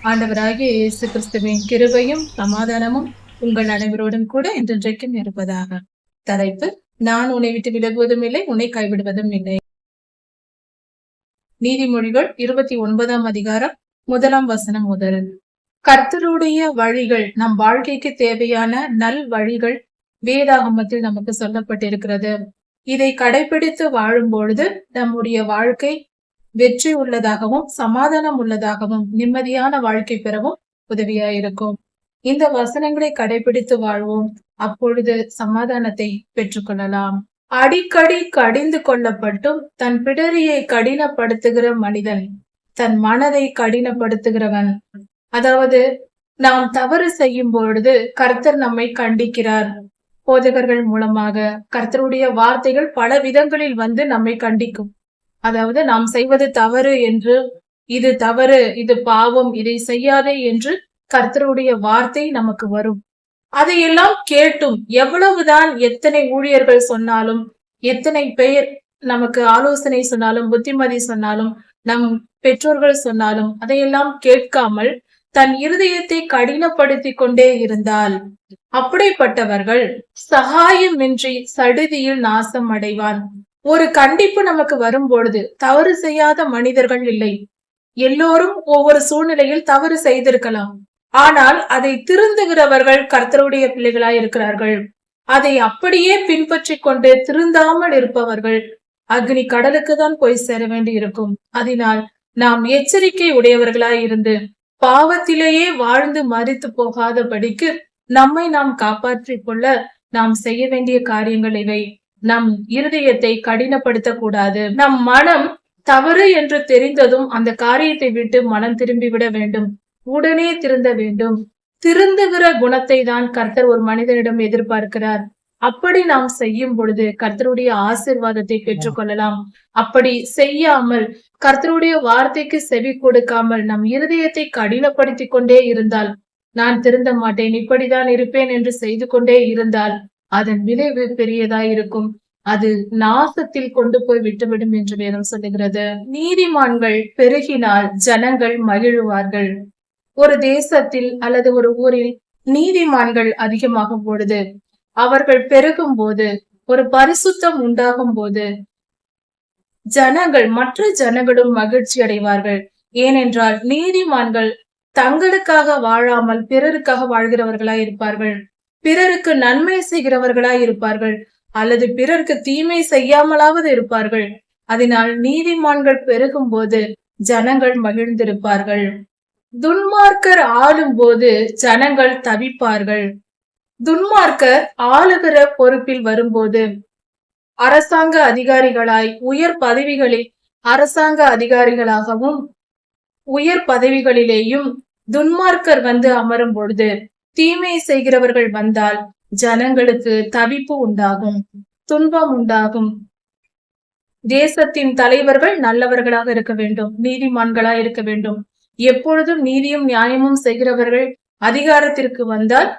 ஆண்டவராகிய இயேசு கிறிஸ்துவின் கிருபையும் சமாதானமும் உங்கள் அனைவரோடும் கூட என்றென்றைக்கும் இருப்பதாக. தலைப்பு: நான் உன்னை விட்டு விலகுவதும் இல்லை, உன்னை கைவிடுவதும் இல்லை. நீதிமொழிகள் 29ஆம் அதிகாரம் 1ஆம் வசனம் முதல். கர்த்தருடைய வழிகள், நம் வாழ்க்கைக்கு தேவையான நல் வழிகள் வேதாகமத்தில் நமக்கு சொல்லப்பட்டிருக்கிறது. இதை கடைபிடித்து வாழும் பொழுது நம்முடைய வாழ்க்கை வெற்றி உள்ளதாகவும் சமாதானம் உள்ளதாகவும் நிம்மதியான வாழ்க்கை பெறவும் உதவியாயிருக்கும். இந்த வசனங்களை கடைபிடித்து வாழ்வோம். அப்பொழுது சமாதானத்தை பெற்றுக்கொள்ளலாம். அடிக்கடி கடிந்து கொள்ளப்பட்டும் தன் பிடரியை கடினப்படுத்துகிற மனிதன் தன் மனதை கடினப்படுத்துகிறவன். அதாவது, நாம் தவறு செய்யும் பொழுது கர்த்தர் நம்மை கண்டிக்கிறார். போதகர்கள் மூலமாக கர்த்தருடைய வார்த்தைகள் பல விதங்களில் வந்து நம்மை கண்டிக்கும். அதாவது, நாம் செய்வது தவறு என்று, இது தவறு, இது பாவம், இதை செய்யாதே என்று கர்த்தருடைய வார்த்தை நமக்கு வரும். அதையெல்லாம் கேட்டும் எவ்வளவுதான் எத்தனை ஊழியர்கள் சொன்னாலும், எத்தனை பேர் நமக்கு ஆலோசனை சொன்னாலும், புத்திமதி சொன்னாலும், நம் பெற்றோர்கள் சொன்னாலும் அதையெல்லாம் கேட்காமல் தன் இருதயத்தை கடினப்படுத்தி கொண்டே இருந்தால் அப்படிப்பட்டவர்கள் சகாயமின்றி சடுதியில் நாசம் அடைவான். ஒரு கண்டிப்பு நமக்கு வரும் பொழுது தவறு செய்யாத மனிதர்கள் இல்லை. எல்லோரும் ஒவ்வொரு சூழ்நிலையில் தவறு செய்திருக்கலாம். ஆனால் அதை திருந்துகிறவர்கள் கர்த்தருடைய பிள்ளைகளாய் இருக்கிறார்கள். அதை அப்படியே பின்பற்றி கொண்டு திருந்தாமல் இருப்பவர்கள் அக்னி கடலுக்கு தான் போய் சேர வேண்டி இருக்கும். அதனால் நாம் எச்சரிக்கை உடையவர்களாய் இருந்து பாவத்திலேயே வாழ்ந்து மரித்து போகாதபடிக்கு நம்மை நாம் காப்பாற்றிக் கொள்ள நாம் செய்ய வேண்டிய காரியங்கள் இவை. நம் இருதயத்தை கடினப்படுத்த கூடாது. நம் மனம் தவறு என்று தெரிந்ததும் அந்த காரியத்தை விட்டு மனம் திரும்பிவிட வேண்டும். உடனே திருந்த வேண்டும். திருந்துகிற குணத்தை தான் கர்த்தர் ஒரு மனிதனிடம் எதிர்பார்க்கிறார். அப்படி நாம் செய்யும் பொழுது கர்த்தருடைய ஆசீர்வாதத்தை பெற்றுக்கொள்ளலாம். அப்படி செய்யாமல், கர்த்தருடைய வார்த்தைக்கு செவி கொடுக்காமல் நம் இருதயத்தை கடினப்படுத்தி கொண்டே இருந்தால், நான் திருந்த மாட்டேன், இப்படிதான் இருப்பேன் என்று செய்து கொண்டே இருந்தால் அதன் விளைவு பெரியதாய் இருக்கும். அது நாசத்தில் கொண்டு போய் விட்டுவிடும் என்று வேதம் சொல்லுகிறது. நீதிமான்கள் பெருகினால் ஜனங்கள் மகிழுவார்கள். ஒரு தேசத்தில் அல்லது ஒரு ஊரில் நீதிமான்கள் அதிகமாகும் பொழுது, அவர்கள் பெருகும் போது, ஒரு பரிசுத்தம் உண்டாகும் போது ஜனங்கள், மற்ற ஜனங்களும் மகிழ்ச்சி அடைவார்கள். ஏனென்றால் நீதிமான்கள் தங்களுக்காக வாழாமல் பிறருக்காக வாழ்கிறவர்களாய் இருப்பார்கள். பிறருக்கு நன்மை செய்கிறவர்களாய் இருப்பார்கள், அல்லது பிறருக்கு தீமை செய்யாமலாவது இருப்பார்கள். அதனால் நீதிமான்கள் பெருகும் போது ஜனங்கள் மகிழ்ந்திருப்பார்கள். துன்மார்க்கர் ஆளும் போது ஜனங்கள் தவிப்பார்கள். துன்மார்க்கர் ஆளுகிற பொறுப்பில் வரும்போது, அரசாங்க அதிகாரிகளாய் உயர் பதவிகளில் அரசாங்க அதிகாரிகளாகவும் உயர் பதவிகளிலேயும் துன்மார்க்கர் வந்து அமரும் பொழுது, தீமை செய்கிறவர்கள் வந்தால் ஜனங்களுக்கு தவிப்பு உண்டாகும், துன்பம் உண்டாகும். தேசத்தின் தலைவர்கள் நல்லவர்களாக இருக்க வேண்டும், நீதிமான்களாய் இருக்க வேண்டும். எப்பொழுதும் நீதியும் நியாயமும் செய்கிறவர்கள் அதிகாரத்திற்கு வந்தால்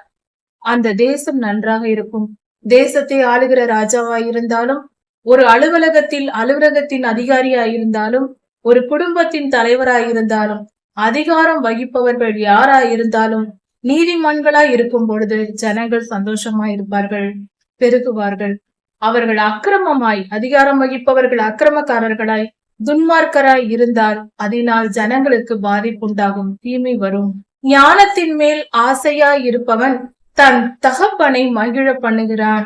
அந்த தேசம் நன்றாக இருக்கும். தேசத்தை ஆளுகிற ராஜாவாய் இருந்தாலும், ஒரு அலுவலகத்தின் அதிகாரியாய் இருந்தாலும், ஒரு குடும்பத்தின் தலைவராய் இருந்தாலும், அதிகாரம் வகிப்பவர்கள் யாராய் இருந்தாலும் நீதிமான்களாய் இருக்கும் பொழுது ஜனங்கள் சந்தோஷமாய் இருப்பார்கள், பெருகுவார்கள். அவர்கள் அக்கிரமமாய், அதிகாரம் வகிப்பவர்கள் அக்கிரமக்காரர்களாய் துன்மார்க்கராய் இருந்தால் அதனால் ஜனங்களுக்கு பாதிப்புண்டாகும், தீமை வரும். ஞானத்தின் மேல் ஆசையாய் இருப்பவன் தன் தகப்பனை மகிழ பண்ணுகிறான்.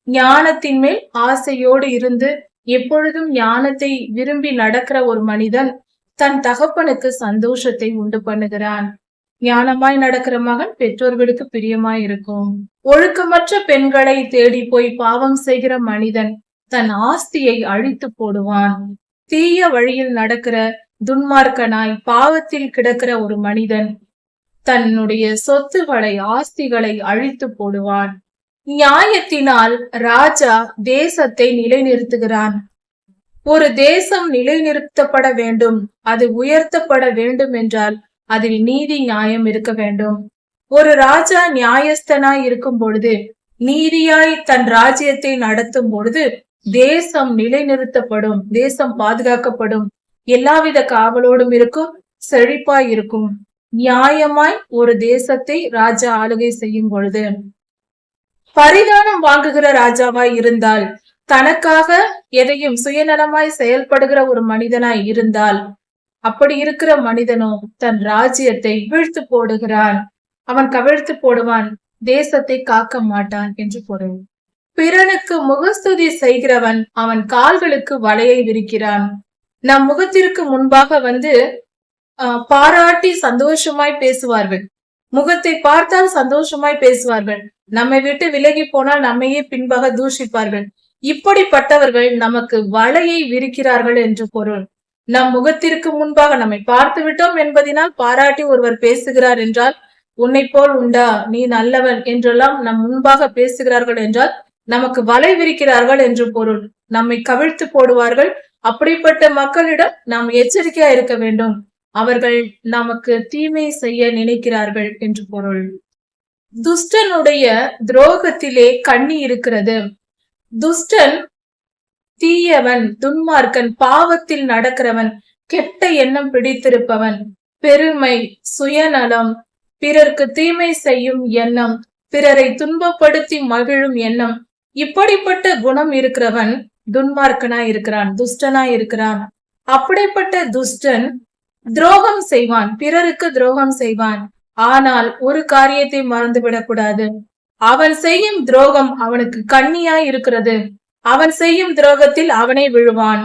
ஞானத்தின் மேல் ஆசையோடு இருந்து எப்பொழுதும் ஞானத்தை விரும்பி நடக்கிற ஒரு மனிதன் தன் தகப்பனுக்கு சந்தோஷத்தை உண்டு பண்ணுகிறான். ஞானமாய் நடக்கிற மகன் பெற்றோர்களுக்கு பிரியமாய் இருக்கும். ஒழுக்கமற்ற பெண்களை தேடி போய் பாவம் செய்கிற மனிதன் தன் ஆஸ்தியை அழித்து போடுவான். தீய வழியில் நடக்கிற துன்மார்க்கனாய் பாவத்தில் கிடக்கிற ஒரு மனிதன் தன்னுடைய சொத்துக்களை, ஆஸ்திகளை அழித்து போடுவான். நியாயத்தினால் ராஜா தேசத்தை நிலைநிறுத்துகிறான். ஒரு தேசம் நிலைநிறுத்தப்பட வேண்டும், அது உயர்த்தப்பட வேண்டும் என்றால் அதில் நீதி நியாயம் இருக்க வேண்டும். ஒரு ராஜா நியாயஸ்தனாய் இருக்கும் பொழுது, நீதியாய் தன் ராஜ்யத்தை நடத்தும் பொழுது தேசம் நிலைநிறுத்தப்படும், தேசம் பாதுகாக்கப்படும், எல்லாவித காவலோடும் இருக்கும், செழிப்பாய் இருக்கும். நியாயமாய் ஒரு தேசத்தை ராஜா ஆளுகை செய்யும் பொழுது. பரிதானம் வாங்குகிற ராஜாவாய் இருந்தால், தனக்காக எதையும் சுயநலமாய் செயல்படுகிற ஒரு மனிதனாய் இருந்தால், அப்படி இருக்கிற மனிதனோ தன் ராஜ்யத்தை வீழ்த்து போடுகிறான். அவன் கவிழ்த்து போடுவான், தேசத்தை காக்க மாட்டான் என்று பொருள். பிறனுக்கு முகஸ்துதி செய்கிறவன் அவன் கால்களுக்கு வலையை விரிக்கிறான். நம் முகத்திற்கு முன்பாக வந்து பாராட்டி சந்தோஷமாய் பேசுவார்கள். முகத்தை பார்த்தால் சந்தோஷமாய் பேசுவார்கள். நம்மை விட்டு விலகி போனால் நம்மையே பின்பாக தூஷிப்பார்கள். இப்படிப்பட்டவர்கள் நமக்கு வலையை விரிக்கிறார்கள் என்று பொருள். நம் முகத்திற்கு முன்பாக நம்மை பார்த்து விட்டோம் என்பதனால் பாராட்டி ஒருவர் பேசுகிறார் என்றால், உன்னை போல் உண்டா, நீ நல்லவன் என்றெல்லாம் நம் முன்பாக பேசுகிறார்கள் என்றால் நமக்கு வலை விரிக்கிறார்கள் என்று பொருள். நம்மை கவிழ்த்து போடுவார்கள். அப்படிப்பட்ட மக்களிடம் நாம் எச்சரிக்கையா இருக்க வேண்டும். அவர்கள் நமக்கு தீமை செய்ய நினைக்கிறார்கள் என்று பொருள். துஷ்டனுடைய துரோகத்திலே கண்ணி இருக்கிறது. துஷ்டன் தீயவன், துன்மார்க்கன், பாவத்தில் நடக்கிறவன், கெட்ட எண்ணம் பிடித்திருப்பவன், பெருமை, சுயநலம், பிறர்க்கு தீமை செய்யும் எண்ணம், பிறரை துன்பப்படுத்தி மகிழும் எண்ணம், இப்படிப்பட்ட குணம் இருக்கிறவன் துன்மார்க்கனா இருக்கிறான், துஷ்டனா இருக்கிறான். அப்படிப்பட்ட துஷ்டன் துரோகம் செய்வான், பிறருக்கு துரோகம் செய்வான். ஆனால் ஒரு காரியத்தை மறந்துவிடக் கூடாது. அவன் செய்யும் துரோகம் அவனுக்கு கண்ணியாய் இருக்கிறது. அவன் செய்யும் துரோகத்தில் அவனே விழுவான்.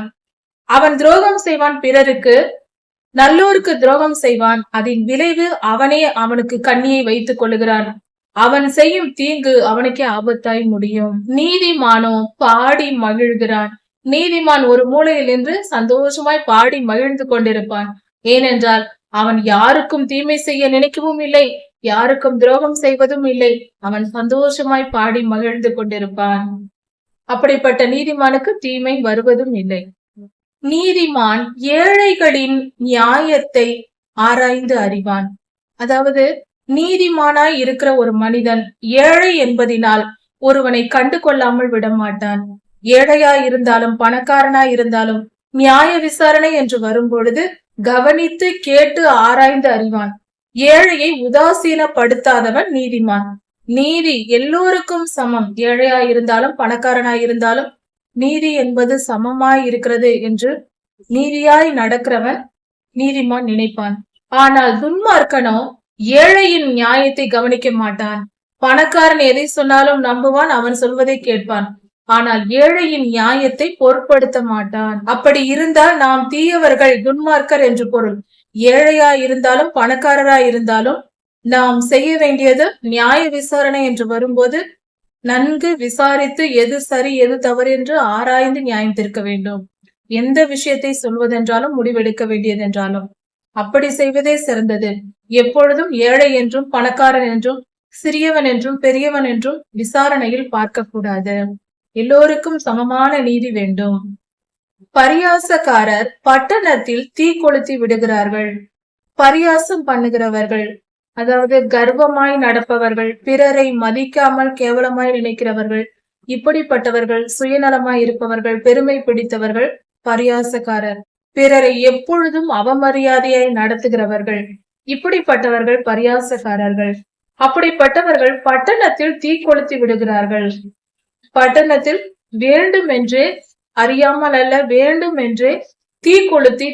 அவன் துரோகம் செய்வான், பிறருக்கு, நல்லோருக்கு துரோகம் செய்வான். அதன் விளைவு அவனே அவனுக்கு கண்ணியை வைத்துக் கொள்ளுகிறான். அவன் செய்யும் தீங்கு அவனுக்கே ஆபத்தாய் முடியும். நீதிமானோ பாடி மகிழ்கிறான். நீதிமான் ஒரு மூலையில் நின்று சந்தோஷமாய் பாடி மகிழ்ந்து கொண்டிருப்பான். ஏனென்றால் அவன் யாருக்கும் தீமை செய்ய நினைக்கவும் இல்லை, யாருக்கும் துரோகம் செய்வதும் இல்லை. அவன் சந்தோஷமாய் பாடி மகிழ்ந்து கொண்டிருப்பான். அப்படிப்பட்ட நீதிமானுக்கு தீமை வருவதும் இல்லை. நீதிமான் ஏழைகளின் நியாயத்தை ஆராய்ந்து அறிவான். அதாவது நீதிமானாய் இருக்கிற ஒரு மனிதன் ஏழை என்பதினால் ஒருவனை கண்டு கொள்ளாமல் விடமாட்டான். ஏழையாய் இருந்தாலும் பணக்காரனாய் இருந்தாலும் நியாய விசாரணை என்று வரும்பொழுது கவனித்து கேட்டு ஆராய்ந்து அறிவான். ஏழையை உதாசீனப்படுத்தாதவன் நீதிமான். நீதி எல்லோருக்கும் சமம். ஏழையாய் இருந்தாலும் பணக்காரனாய் இருந்தாலும் நீதி என்பது சமமாய் இருக்கிறது என்று நீதியாய் நடக்கிறவன் நீதிமான் நினைப்பான். ஆனால் துன்மார்க்கனோ ஏழையின் நியாயத்தை கவனிக்க மாட்டான். பணக்காரன் எதை சொன்னாலும் நம்புவான், அவன் சொல்வதை கேட்பான். ஆனால் ஏழையின் நியாயத்தை பொருட்படுத்த மாட்டான். அப்படி இருந்தால் நாம் தீயவர்கள், துன்மார்க்கர் என்று பொருள். ஏழையா இருந்தாலும் பணக்காரரா இருந்தாலும் நாம் செய்ய வேண்டியது நியாய விசாரணை என்று வரும்போது நன்கு விசாரித்து எது சரி எது தவறு என்று ஆராய்ந்து நியாயம் தீர்க்க வேண்டும். எந்த விஷயத்தை சொல்வதென்றாலும் முடிவெடுக்க வேண்டியதென்றாலும் அப்படி செய்வதே சிறந்தது. எப்பொழுதும் ஏழை என்றும் பணக்காரன் என்றும் சிறியவன் என்றும் பெரியவன் என்றும் விசாரணையில் பார்க்க கூடாது. எல்லோருக்கும் சமமான நீதி வேண்டும். பரியாசக்காரர் பட்டணத்தில் தீ கொளுத்தி விடுகிறார்கள். பரியாசம் பண்ணுகிறவர்கள், அதாவது கர்வமாய் நடப்பவர்கள், பிறரை மதிக்காமல் கேவலமாய் நினைக்கிறவர்கள், இப்படிப்பட்டவர்கள், சுயநலமாய் இருப்பவர்கள், பெருமை பிடித்தவர்கள் பரியாசக்காரர். பிறரை எப்பொழுதும் அவமரியாதையாய் நடத்துகிறவர்கள், இப்படிப்பட்டவர்கள் பரியாசக்காரர்கள். அப்படிப்பட்டவர்கள் பட்டணத்தில் தீ கொளுத்தி விடுகிறார்கள். பட்டணத்தில் வேண்டுமென்றே, அறியாமல் அல்ல, வேண்டுமென்றே தீ கொளுத்தி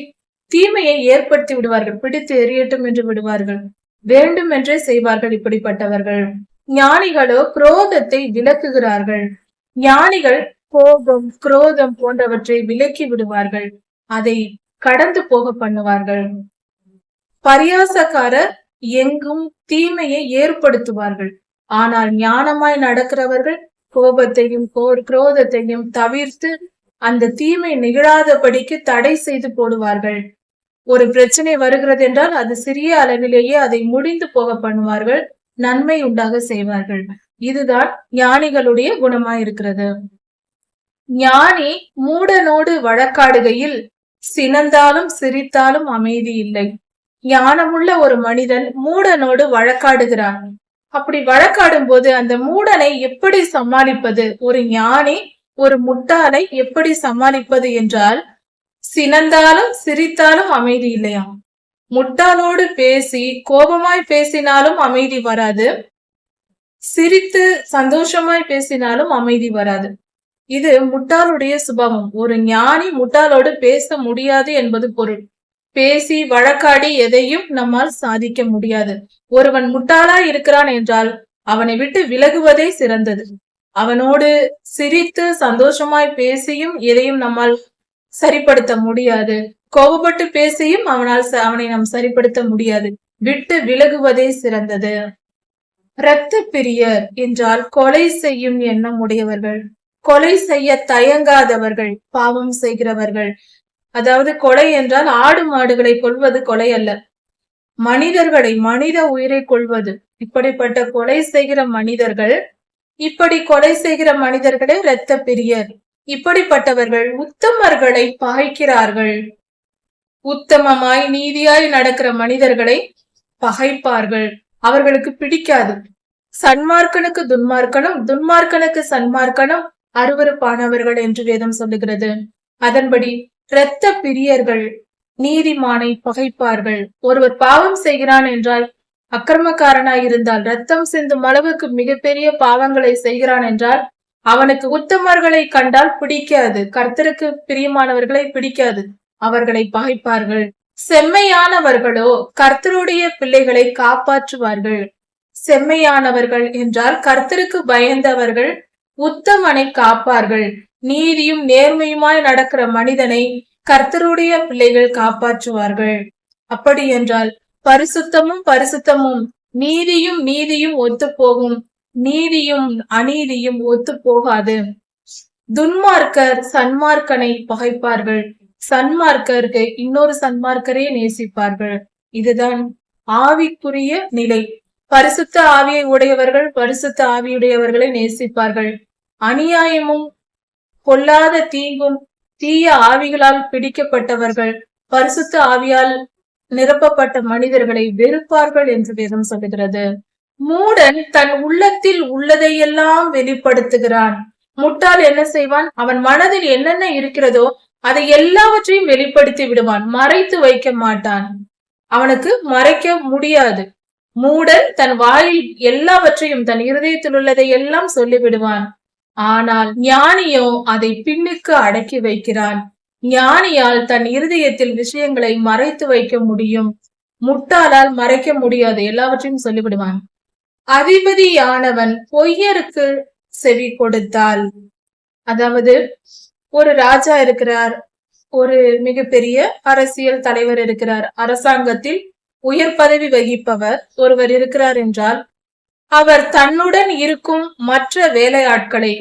தீமையை ஏற்படுத்தி விடுவார்கள். பிடித்து எரியட்டும் என்று விடுவார்கள். வேண்டுமென்றே செய்வார்கள் இப்படிப்பட்டவர்கள். ஞானிகளோ குரோதத்தை விலக்குகிறார்கள். ஞானிகள் கோபம், குரோதம் போன்றவற்றை விலக்கி விடுவார்கள். அதை கடந்து போக பண்ணுவார்கள். பரியாசக்காரர் எங்கும் தீமையை ஏற்படுத்துவார்கள். ஆனால் ஞானமாய் நடக்கிறவர்கள் கோபத்தையும் குரோதத்தையும் தவிர்த்து அந்த தீமை நிகழாதபடிக்கு தடை செய்து போடுவார்கள். ஒரு பிரச்சனை வருகிறது என்றால் அது சிறிய அளவிலேயே அதை முடிந்து போக பண்ணுவார்கள், நன்மை உண்டாக செய்வார்கள். இதுதான் ஞானிகளுடைய குணமாயிருக்கிறது. ஞானி மூடனோடு வழக்காடுகையில் சினந்தாலும் சிரித்தாலும் அமைதி இல்லை. ஞானமுள்ள ஒரு மனிதன் மூடனோடு வழக்காடுகிறான். அப்படி வழக்காடும் போது அந்த மூடனை எப்படி சமாளிப்பது? ஒரு ஞானி ஒரு முட்டாளை எப்படி சமாளிப்பது என்றால், சினந்தாலும் சிரித்தாலும் அமைதி இல்லையா? முட்டாளோடு பேசி கோபமாய் பேசினாலும் அமைதி வராது, சிரித்து சந்தோஷமாய் பேசினாலும் அமைதி வராது. இது முட்டாளுடைய சுபாவம். ஒரு ஞானி முட்டாளோடு பேச முடியாது என்பது பொருள். பேசி வழக்காடி எதையும் நம்மால் சாதிக்க முடியாது. ஒருவன் முட்டாளா இருக்கிறான் என்றால் அவனை விட்டு விலகுவதே சிறந்தது. அவனோடு சிரித்து சந்தோஷமாய் பேசியும் எதையும் நம்மால் சரிப்படுத்த முடியாது. கோபப்பட்டு பேசியும் அவனை நாம் சரிப்படுத்த முடியாது. விட்டு விலகுவதே சிறந்தது. இரத்த பிரியர் என்றால் கொலை செய்யும் எண்ணம் உடையவர்கள், கொலை செய்ய தயங்காதவர்கள், பாவம் செய்கிறவர்கள். அதாவது கொலை என்றால் ஆடு மாடுகளை கொல்வது கொலை அல்ல, மனிதர்களை, மனித உயிரை கொள்வது. இப்படிப்பட்ட கொலை செய்கிற மனிதர்கள், இப்படி கொலை செய்கிற மனிதர்களே இரத்த பிரியர். இப்படிப்பட்டவர்கள் உத்தமர்களை பகைக்கிறார்கள். உத்தமமாய் நீதியாய் நடக்கிற மனிதர்களை பகைப்பார்கள். அவர்களுக்கு பிடிக்காது. சன்மார்க்கனுக்கு துன்மார்க்கனும், துன்மார்க்கனுக்கு சன்மார்க்கனும் அருவருப்பானவர்கள் என்று வேதம் சொல்லுகிறது. அதன்படி இரத்த பிரியர்கள் நீதிமானை பகைப்பார்கள். ஒருவர் பாவம் செய்கிறான் என்றால், அக்கிரமக்காரனாய் இருந்தால், ரத்தம் சிந்தும் அளவுக்கு மிகப்பெரிய பாவங்களை செய்கிறான் என்றால், அவனுக்கு உத்தமர்களை கண்டால் பிடிக்காது. கர்த்தருக்கு பிரியமானவர்களை பிடிக்காது. அவர்களை பகைப்பார்கள். செம்மையானவர்களோ கர்த்தருடைய பிள்ளைகளை காப்பாற்றுவார்கள். செம்மையானவர்கள் என்றால் கர்த்தருக்கு பயந்தவர்கள் உத்தமனை காப்பார்கள். நீதியும் நேர்மையுமாய் நடக்கிற மனிதனை கர்த்தருடைய பிள்ளைகள் காப்பாற்றுவார்கள். அப்படி என்றால் பரிசுத்தமும் பரிசுத்தமும், நீதியும் நீதியும் ஒத்து போகும், நீதியும் அநீதியும் ஒத்து போகாது. துன்மார்க்கர் சன்மார்க்கனை பகைப்பார்கள். சன்மார்க்கருக்கு இன்னொரு சன்மார்க்கரே நேசிப்பார்கள். இதுதான் ஆவிக்குரிய நிலை. பரிசுத்த ஆவியை உடையவர்கள் பரிசுத்த ஆவியுடையவர்களை நேசிப்பார்கள். அநியாயமும் பொல்லாத தீங்கும் தீய ஆவிகளால் பிடிக்கப்பட்டவர்கள் பரிசுத்த ஆவியால் நிரப்பப்பட்ட மனிதர்களை வெறுப்பார்கள் என்று வேதம் சொல்லுகிறது. மூடன் தன் உள்ளத்தில் உள்ளதையெல்லாம் வெளிப்படுத்துகிறான். முட்டாள் என்ன செய்வான்? அவன் மனதில் என்னென்ன இருக்கிறதோ அதை எல்லாவற்றையும் வெளிப்படுத்தி விடுவான். மறைத்து வைக்க மாட்டான். அவனுக்கு மறைக்க முடியாது. மூடன் தன் வாயில் எல்லாவற்றையும், தன் இருதயத்தில் உள்ளதை எல்லாம் சொல்லிவிடுவான். ஆனால் ஞானியோ அதை பின்னுக்கு அடக்கி வைக்கிறான். ஞானியால் தன் இருதயத்தில் விஷயங்களை மறைத்து வைக்க முடியும். முட்டாளால் மறைக்க முடியாது. எல்லாவற்றையும் சொல்லிவிடுவான். அதிபதியானவன் பொய்யருக்கு செவி கொடுத்தால், அதாவது ஒரு ராஜா இருக்கிறார், ஒரு மிகப்பெரிய அரசியல் தலைவர் இருக்கிறார், அரசாங்கத்தில் உயர் பதவி வகிப்பவர் ஒருவர் இருக்கிறார் என்றால், அவர் தன்னுடன் இருக்கும் மற்ற வேலையாட்களை,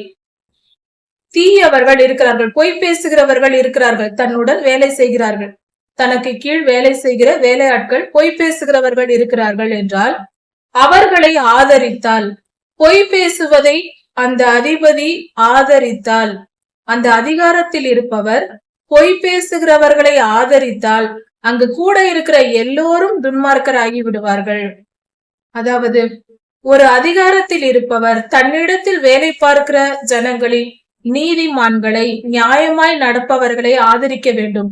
தீயவர்கள் இருக்கிறார்கள், பொய் பேசுகிறவர்கள் இருக்கிறார்கள், தன்னுடன் வேலை செய்கிறார்கள், தனக்கு கீழ் வேலை செய்கிற வேலையாட்கள் பொய் பேசுகிறவர்கள் இருக்கிறார்கள் என்றால், அவர்களை ஆதரித்தால், பொய் பேசுவதை அந்த அதிபதி ஆதரித்தால், அந்த அதிகாரத்தில் இருப்பவர் பொய் பேசுகிறவர்களை ஆதரித்தால், அங்கு கூட இருக்கிற எல்லோரும் துன்மார்க்கராகி விடுவார்கள். அதாவது ஒரு அதிகாரத்தில் இருப்பவர் தன்னிடத்தில் வேலை பார்க்கிற ஜனங்களில் நீதிமான்களை, நியாயமாய் நடப்பவர்களை ஆதரிக்க வேண்டும்.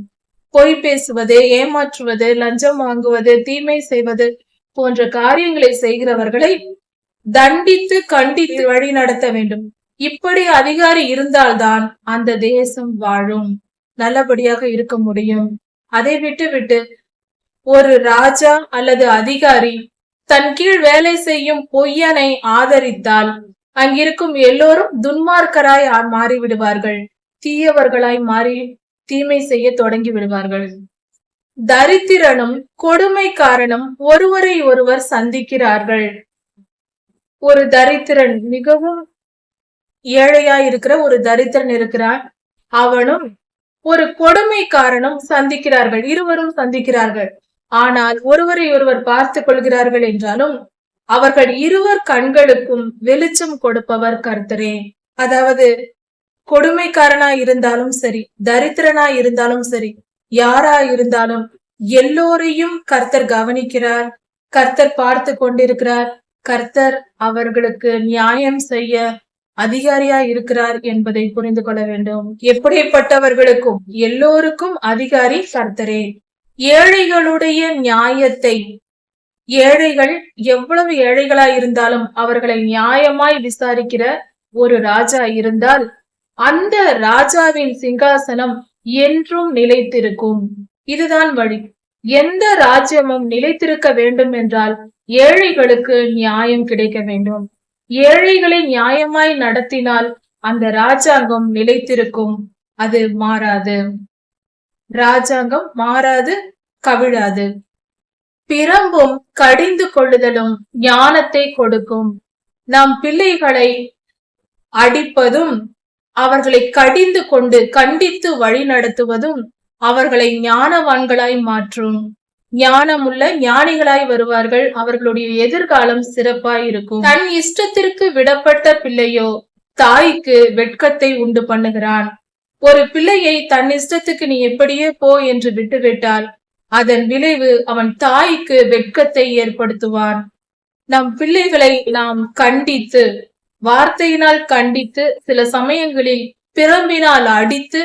பொய் பேசுவது, ஏமாற்றுவது, லஞ்சம் வாங்குவது, தீமை செய்வது போன்ற காரியங்களை செய்கிறவர்களை தண்டித்து கண்டித்து வழி நடத்த வேண்டும். இப்படி அதிகாரி இருந்தால்தான் அந்த தேசம் வாழும், நல்லபடியாக இருக்க முடியும். அதை விட்டு ஒரு ராஜா அல்லது அதிகாரி தன் கீழ் வேலை செய்யும் பொய்யனை ஆதரித்தால், அங்கிருக்கும் எல்லோரும் துன்மார்க்கராய் மாறிவிடுவார்கள், தீயவர்களாய் மாறி தீமை செய்ய தொடங்கி விடுவார்கள். தரித்திரனும் கொடுமைக்காரனும் ஒருவரை ஒருவர் சந்திக்கிறார்கள். ஒரு தரித்திரன், மிகவும் ஏழையா இருக்கிற ஒரு தரித்திரன் இருக்கிறான், அவனும் ஒரு கொடுமைக்காரனும் சந்திக்கிறார்கள். இருவரும் சந்திக்கிறார்கள். ஆனால் ஒருவரை ஒருவர் பார்த்து கொள்கிறார்கள் என்றாலும் அவர்கள் இருவர் கண்களுக்கும் வெளிச்சம் கொடுப்பவர் கர்த்தரே. அதாவது கொடுமைக்காரனா இருந்தாலும் சரி, தரித்திரனா இருந்தாலும் சரி, யாரா இருந்தாலும் எல்லோரையும் கர்த்தர் கவனிக்கிறார், கர்த்தர் பார்த்து கொண்டிருக்கிறார், கர்த்தர் அவர்களுக்கு நியாயம் செய்ய அதிகாரியா இருக்கிறார் என்பதை புரிந்து கொள்ள வேண்டும். எப்படிப்பட்டவர்களுக்கும் எல்லோருக்கும் அதிகாரி கர்த்தரே. ஏழைகளுடைய நியாயத்தை, ஏழைகள் எவ்வளவு ஏழைகளா இருந்தாலும் அவர்களை நியாயமாய் விசாரிக்கிற ஒரு ராஜா இருந்தால் அந்த ராஜாவின் சிங்காசனம் என்றும் நிலைத்திருக்கும். இதுதான் வழி. எந்த ராஜ்யமும் நிலைத்திருக்க வேண்டும் என்றால் ஏழைகளுக்கு நியாயம் கிடைக்க வேண்டும். ஏழைகளை நியாயமாய் நடத்தினால் அந்த ராஜாங்கம் நிலைத்திருக்கும். அது மாறாது. ராஜாங்கம் மாறாது, கவிழாது. பிரம்பும் கடிந்து கொள்ளுதலும் ஞானத்தை கொடுக்கும். நம் பிள்ளைகளை அடிப்பதும் அவர்களை கடிந்து கொண்டு கண்டித்து வழி நடத்துவதும் அவர்களை ஞானவான்களாய் மாற்றும். ஞானமுள்ள ஞானிகளாய் வருவார்கள். அவர்களுடைய எதிர்காலம் சிறப்பாய் இருக்கும். தன் இஷ்டத்திற்கு விடப்பட்ட பிள்ளையோ தாய்க்கு வெட்கத்தை உண்டு பண்ணுகிறான். ஒரு பிள்ளையை தன் இஷ்டத்துக்கு நீ எப்படியே போ என்று விட்டுவிட்டால் அதன் விளைவு அவன் தாய்க்கு வெட்கத்தை ஏற்படுத்துவான். நம் பிள்ளைகளை நாம் கண்டித்து, வார்த்தையினால் கண்டித்து, சில சமயங்களில் பிரம்பினால் அடித்து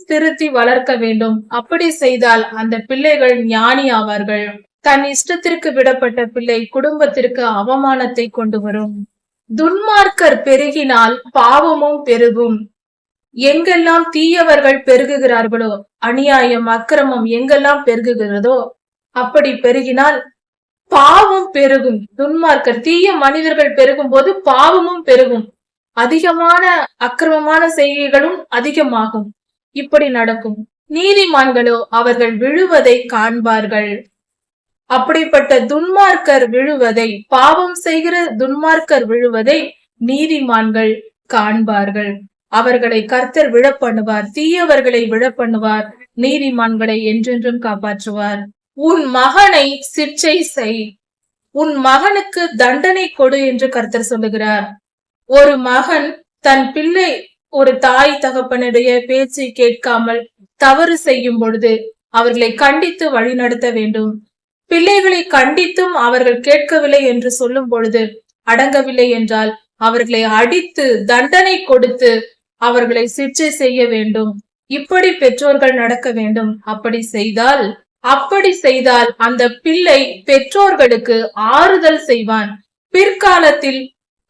திருத்தி வளர்க்க வேண்டும். அப்படி செய்தால் அந்த பிள்ளைகள் ஞானி ஆவார்கள். தன் இஷ்டத்திற்கு விடப்பட்ட பிள்ளை குடும்பத்திற்கு அவமானத்தை கொண்டு வரும். துன்மார்க்கர் பெருகினால் பாவமும் பெருகும். எங்கெல்லாம் தீயவர்கள் பெருகுகிறார்களோ, அநியாயம் அக்கிரமம் எங்கெல்லாம் பெருகுகிறதோ அப்படி பெருகினால் பாவம் பெருகும். துன்மார்க்கர் தீய மனிதர்கள் பெருகும் போது பாவமும் பெருகும். அதிகமான அக்கிரமமான செய்கைகளும் அதிகமாகும். இப்படி நடக்கும். நீதிமான்களோ அவர்கள் விழுவதை காண்பார்கள். அப்படிப்பட்ட துன்மார்க்கர் விழுவதை, பாவம் செய்கிற துன்மார்க்கர் விழுவதை நீதிமான்கள் காண்பார்கள். அவர்களை கர்த்தர் விழப்பண்ணுவார். தீயவர்களை விழப்பண்ணுவார். நீதிமான்களை என்றென்றும் காப்பாற்றுவார். உன் மகனை சிற்சை செய், உன் மகனுக்கு தண்டனை கொடு என்று கர்த்தர் சொல்லுகிறார். ஒரு மகன் தன் பிள்ளை ஒரு தாய் தகப்பனுடைய பேச்சை கேட்காமல் தவறு செய்யும் பொழுது அவர்களை கண்டித்து வழி நடத்த வேண்டும். பிள்ளைகளை கண்டித்தும் அவர்கள் கேட்கவில்லை என்று சொல்லும் பொழுது, அடங்கவில்லை என்றால் அவர்களை அடித்து தண்டனை கொடுத்து அவர்களை சிற்சை செய்ய வேண்டும். இப்படி பெற்றோர்கள் நடக்க வேண்டும். அப்படி செய்தால் அந்த பிள்ளை பெற்றோர்களுக்கு ஆறுதல் செய்வான். பிற்காலத்தில்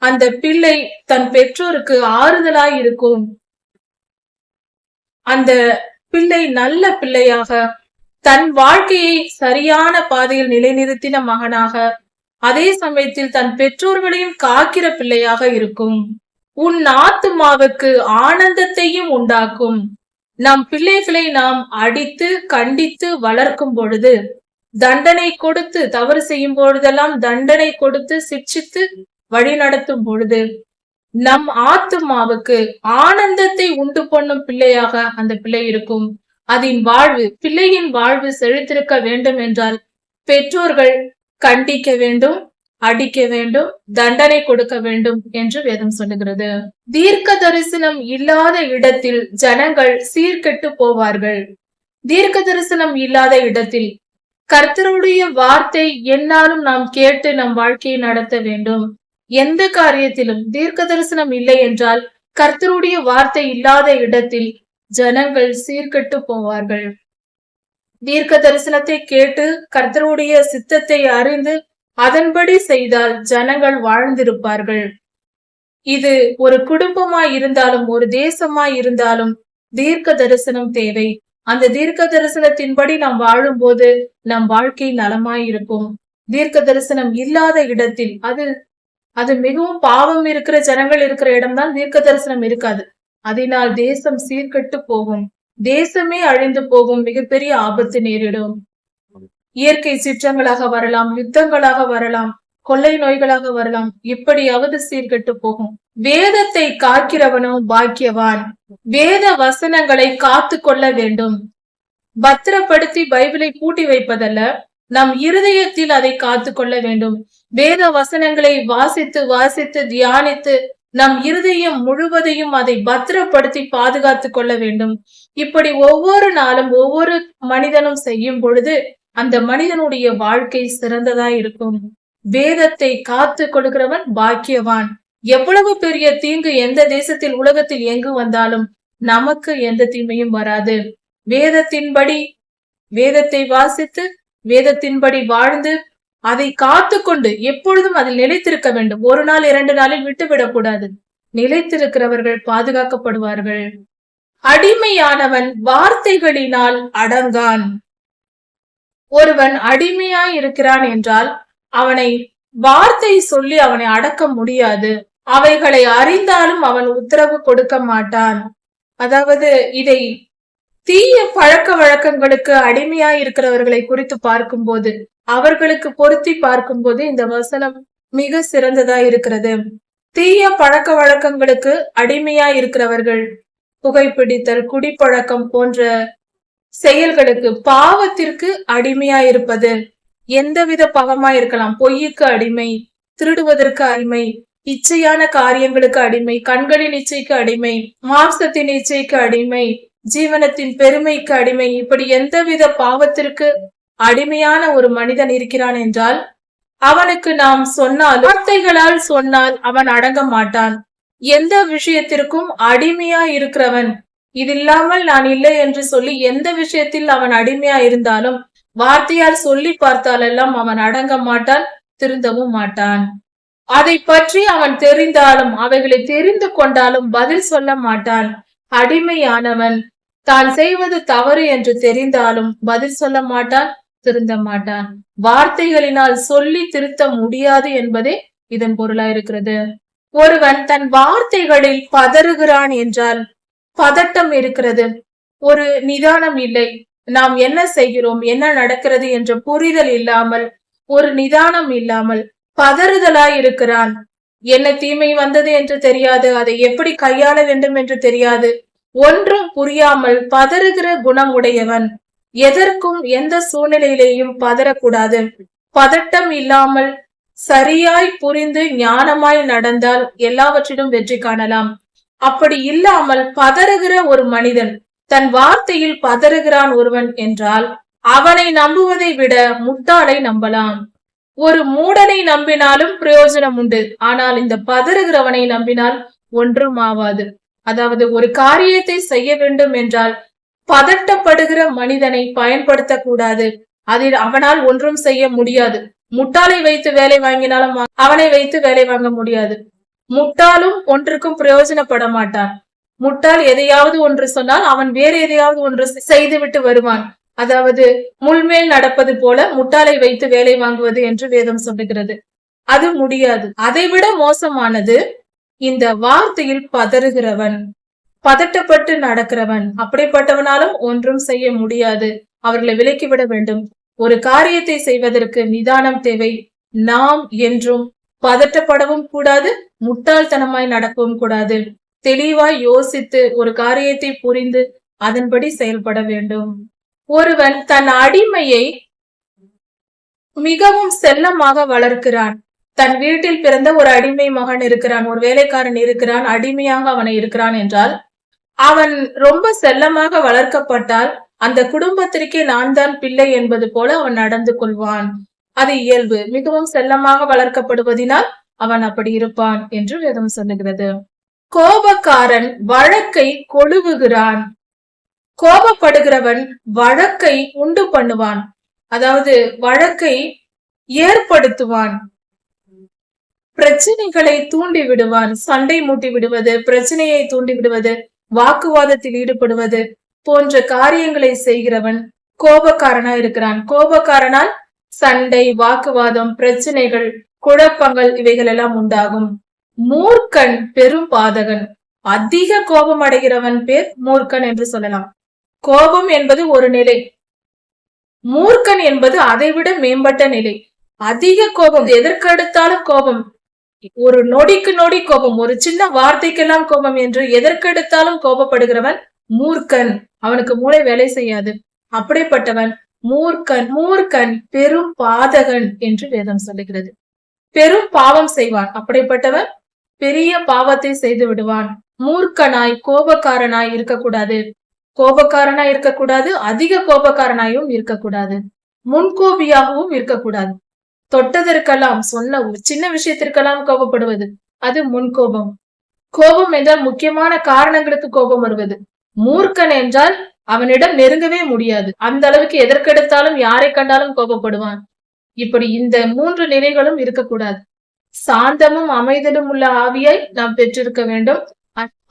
அந்த பிள்ளை தன் பெற்றோருக்கு ஆறுதலாய் இருக்கும். அந்த பிள்ளை நல்ல பிள்ளையாக, தன் வாழ்க்கையை சரியான பாதையில் நிலைநிறுத்தின மகனாக, அதே சமயத்தில் தன் பெற்றோர்களையும் காக்கிற பிள்ளையாக இருக்கும். உன் ஆத்துமாவுக்கு ஆனந்தத்தையும் உண்டாக்கும். நம் பிள்ளைகளை நாம் அடித்து கண்டித்து வளர்க்கும் பொழுது, தண்டனை கொடுத்து, தவறு செய்யும் பொழுதெல்லாம் தண்டனை கொடுத்து சிட்சித்து வழி நடத்தும் பொழுது நம் ஆத்துமாவுக்கு ஆனந்தத்தை உண்டு பண்ணும் பிள்ளையாக அந்த பிள்ளை இருக்கும். அதன் வாழ்வு, பிள்ளையின் வாழ்வு செழித்திருக்க வேண்டும் என்றால் பெற்றோர்கள் கண்டிக்க வேண்டும், அடிக்க வேண்டும், தண்டனை கொடுக்க வேண்டும் என்று வேதம் சொல்லுகிறது. தீர்க்க தரிசனம் இல்லாத இடத்தில் ஜனங்கள் சீர்கெட்டு போவார்கள். தீர்க்க தரிசனம் இல்லாத இடத்தில் கர்த்தருடைய வார்த்தை என்னாலும் நாம் கேட்டு நம் வாழ்க்கையை நடத்த வேண்டும். எந்த காரியத்திலும் தீர்க்க தரிசனம் இல்லை என்றால், கர்த்தருடைய வார்த்தை இல்லாத இடத்தில் ஜனங்கள் சீர்கெட்டு போவார்கள். தீர்க்க தரிசனத்தை கேட்டு கர்த்தருடைய சித்தத்தை அறிந்து அதன்படி செய்தால் ஜனங்கள் வாழ்ந்திருப்பார்கள். இது ஒரு குடும்பமாய் இருந்தாலும் ஒரு தேசமாய் இருந்தாலும் தீர்க்க தரிசனம் தேவை. அந்த தீர்க்க தரிசனத்தின்படி நாம் வாழும் போது நம் வாழ்க்கை நலமாய் இருக்கும். தீர்க்க தரிசனம் இல்லாத இடத்தில் அது மிகவும் பாவம் இருக்கிற ஜனங்கள் இருக்கிற இடம்தான் தீர்க்க தரிசனம் இருக்காது. அதனால் தேசம் சீர்கெட்டு போகும், தேசமே அழிந்து போகும், மிகப்பெரிய ஆபத்து நேரிடும். இயற்கை சீற்றங்களாக வரலாம், யுத்தங்களாக வரலாம், கொள்ளை நோய்களாக வரலாம். இப்படியாவது சீர்கெட்டு போகும். வேதத்தை காக்கிறவனோ பாக்கியவான். வேத வசனங்களை காத்து கொள்ள வேண்டும். பத்திரப்படுத்தி பைபிளை பூட்டி வைப்பதல்ல, நம் இருதயத்தில் அதை காத்து கொள்ள வேண்டும். வேத வசனங்களை வாசித்து வாசித்து தியானித்து நம் இருதயம் முழுவதையும் அதை பத்திரப்படுத்தி பாதுகாத்து கொள்ள வேண்டும். இப்படி ஒவ்வொரு நாளும் ஒவ்வொரு மனிதனும் செய்யும் பொழுது அந்த மனிதனுடைய வாழ்க்கை சிறந்ததா இருக்கும். வேதத்தை காத்து கொடுக்கிறவன் பாக்கியவான். எவ்வளவு பெரிய தீங்கு எந்த தேசத்தில் உலகத்தில் எங்கு வந்தாலும் நமக்கு எந்த தீமையும் வராது. வேதத்தின்படி வேதத்தை வாசித்து வேதத்தின்படி வாழ்ந்து அதை காத்து கொண்டு எப்பொழுதும் அதில் நிலைத்திருக்க வேண்டும். ஒரு நாள் 2 நாளில் விட்டுவிடக் கூடாது. நிலைத்திருக்கிறவர்கள் பாதுகாக்கப்படுவார்கள். அடிமையானவன் வார்த்தைகளினால் அடங்கான். ஒருவன் அடிமையாய் இருக்கிறான் என்றால் அவனை வார்த்தை சொல்லி அவனை அடக்க முடியாது. அவைகளை அறிந்தாலும் அவன் உத்தரவு கொடுக்க மாட்டான். அதாவது இதை தீய பழக்க வழக்கங்களுக்கு அடிமையாய் இருக்கிறவர்களை குறித்து பார்க்கும்போது, அவர்களுக்கு பொருத்தி பார்க்கும்போது இந்த வசனம் மிக சிறந்ததா இருக்கிறது. தீய பழக்க வழக்கங்களுக்கு அடிமையாய் இருக்கிறவர்கள் புகைப்பிடித்தல், குடிப்பழக்கம் போன்ற செயல்களுக்கு, பாவத்திற்கு அடிமையாய் இருப்பது, எந்தவித பாவமாய் இருக்கலாம். பொய்யுக்கு அடிமை, திருடுவதற்கு அடிமை, இச்சையான காரியங்களுக்கு அடிமை, கண்களின் இச்சைக்கு அடிமை, மாம்சத்தின் இச்சைக்கு அடிமை, ஜீவனத்தின் பெருமைக்கு அடிமை, இப்படி எந்தவித பாவத்திற்கு அடிமையான ஒரு மனிதன் இருக்கிறான் என்றால் அவனுக்கு நாம் சொன்னால், வார்த்தைகளால் சொன்னால் அவன் அடங்க மாட்டான். எந்த விஷயத்திற்கும் அடிமையா இருக்கிறவன், இதில்லாமல் நான் இல்லை என்று சொல்லி எந்த விஷயத்தில் அவன் அடிமையா இருந்தாலும் வார்த்தையால் சொல்லி பார்த்தாலெல்லாம் அவன் அடங்க மாட்டான், திருந்தவும் மாட்டான். அதை பற்றி அவன் தெரிந்தாலும் அவைகளை தெரிந்து கொண்டாலும் பதில் சொல்ல மாட்டான். அடிமையானவன் தான் செய்வது தவறு என்று தெரிந்தாலும் பதில் சொல்ல மாட்டான், திருந்த மாட்டான். வார்த்தைகளினால் சொல்லி திருத்த முடியாது என்பதே இதன் பொருளாயிருக்கிறது. ஒருவன் தன் வார்த்தைகளில் பதறுகிறான் என்றால் பதட்டம் இருக்கிறது, ஒரு நிதானம் இல்லை, நாம் என்ன செய்கிறோம், என்ன நடக்கிறது என்ற புரிதல் இல்லாமல், ஒரு நிதானம் இல்லாமல் பதறுதலாய் இருக்கிறான். என்ன தீமை வந்தது என்று தெரியாது, அதை எப்படி கையாள வேண்டும் என்று தெரியாது, ஒன்றும் புரியாமல் பதறுகிற குணம் உடையவன். எதற்கும் எந்த சூழ்நிலையிலேயும் பதறக்கூடாது. பதட்டம் இல்லாமல் சரியாய் புரிந்து ஞானமாய் நடந்தால் எல்லாவற்றிலும் வெற்றி காணலாம். அப்படி இல்லாமல் பதறுகிற ஒரு மனிதன், தன் வார்த்தையில் பதறுகிறான் ஒருவன் என்றால் அவனை நம்புவதை விட முட்டாளை நம்பலாம். ஒரு மூடனை நம்பினாலும் பிரயோஜனம் உண்டு, ஆனால் இந்த பதறுகிறவனை நம்பினால் ஒன்றும் ஆவாது. அதாவது ஒரு காரியத்தை செய்ய வேண்டும் என்றால் பதட்டப்படுகிற மனிதனை பயன்படுத்தக்கூடாது. அதில் அவனால் ஒன்றும் செய்ய முடியாது. முட்டாளை வைத்து வேலை வாங்கினாலும் அவனை வைத்து வேலை வாங்க முடியாது. முட்டாளும் ஒன்றுக்கும் பிரயோஜனப்பட மாட்டான். முட்டாள் எதையாவது ஒன்று சொன்னால் அவன் வேற எதையாவது ஒன்று செய்துவிட்டு வருவான். அதாவது முள்மேல் நடப்பது போல முட்டாளை வைத்து வேலை வாங்குவது என்று வேதம் சொல்லுகிறது. அது முடியாது. அதைவிட மோசமானது இந்த வார்த்தையில் பதறுகிறவன், பதட்டப்பட்டு நடக்கிறவன். அப்படிப்பட்டவனாலும் ஒன்றும் செய்ய முடியாது. அவர்களை விலக்கிவிட வேண்டும். ஒரு காரியத்தை செய்வதற்கு நிதானம் தேவை. நாம் என்றும் பதட்டப்படவும் கூடாது, முட்டாள்தனமாய் நடக்கவும் கூடாது. தெளிவாய் யோசித்து ஒரு காரியத்தை புரிந்து அதன்படி செயல்பட வேண்டும். ஒருவன் தன் அடிமையை மிகவும் செல்லமாக வளர்க்கிறான். தன் வீட்டில் பிறந்த ஒரு அடிமை மகன் இருக்கிறான், ஒரு வேலைக்காரன் இருக்கிறான், அடிமையாக அவனை இருக்கிறான் என்றால் அவன் ரொம்ப செல்லமாக வளர்க்கப்பட்டால் அந்த குடும்பத்திற்கே நான் தான் பிள்ளை என்பது போல அவன் நடந்து கொள்வான். அது இயல்பு. மிகவும் செல்லமாக வளர்க்கப்படுவதினால் அவன் அப்படி இருப்பான் என்று வேதம் சொல்லுகிறது. கோபக்காரன் வழக்கை கொழுவுகிறான். கோபப்படுகிறவன் வழக்கை உண்டு பண்ணுவான், அதாவது வழக்கை ஏற்படுத்துவான், பிரச்சனைகளை தூண்டி விடுவான். சண்டை மூட்டி விடுவது, பிரச்சனையை தூண்டி விடுவது, வாக்குவாதத்தில் ஈடுபடுவது போன்ற காரியங்களை செய்கிறவன் கோபக்காரனா இருக்கிறான். கோபக்காரனால் சண்டை, வாக்குவாதம், பிரச்சனைகள், குழப்பங்கள் இவைகள் எல்லாம் உண்டாகும். மூர்க்கன் பெரும் பாதகன். அதிக கோபம் அடைகிறவன் பேர் மூர்க்கன் என்று சொல்லலாம். கோபம் என்பது ஒரு நிலை, மூர்க்கன் என்பது அதைவிட மேம்பட்ட நிலை. அதிக கோபம், எதற்கெடுத்தாலும் கோபம், ஒரு நொடிக்கு நொடி கோபம், ஒரு சின்ன வார்த்தைக்கெல்லாம் கோபம் என்று எதற்கெடுத்தாலும் கோபப்படுகிறவன் மூர்க்கன். அவனுக்கு மூளை வேலை செய்யாது. அப்படிப்பட்டவன் மூர்க்கன். மூர்க்கன் பெரும் பாதகன் என்று வேதம் சொல்லுகிறது. பெரும் பாவம் செய்வான். அப்படிப்பட்டவன் பெரிய பாவத்தை செய்து விடுவான். மூர்க்கனாய் கோபக்காரனாய் இருக்கக்கூடாது. கோபக்காரனாய் இருக்கக்கூடாது, அதிக கோபக்காரனாயும் இருக்கக்கூடாது, முன்கோபியாகவும் இருக்கக்கூடாது. தொட்டதற்கெல்லாம், சொன்ன சின்ன விஷயத்திற்கெல்லாம் கோபப்படுவது அது முன்கோபம். கோபம் என்றால் முக்கியமான காரணங்களுக்கு கோபம் வருவது. மூர்க்கன் என்றால் அவனிடம் நெருங்கவே முடியாது. அந்த அளவுக்கு எதற்கெடுத்தாலும் யாரை கண்டாலும் கோபப்படுவான். இப்படி இந்த 3 நிலைகளும் இருக்கக்கூடாது. சாந்தமும் அமைதலும் உள்ள ஆவியை நாம் பெற்றிருக்க வேண்டும்.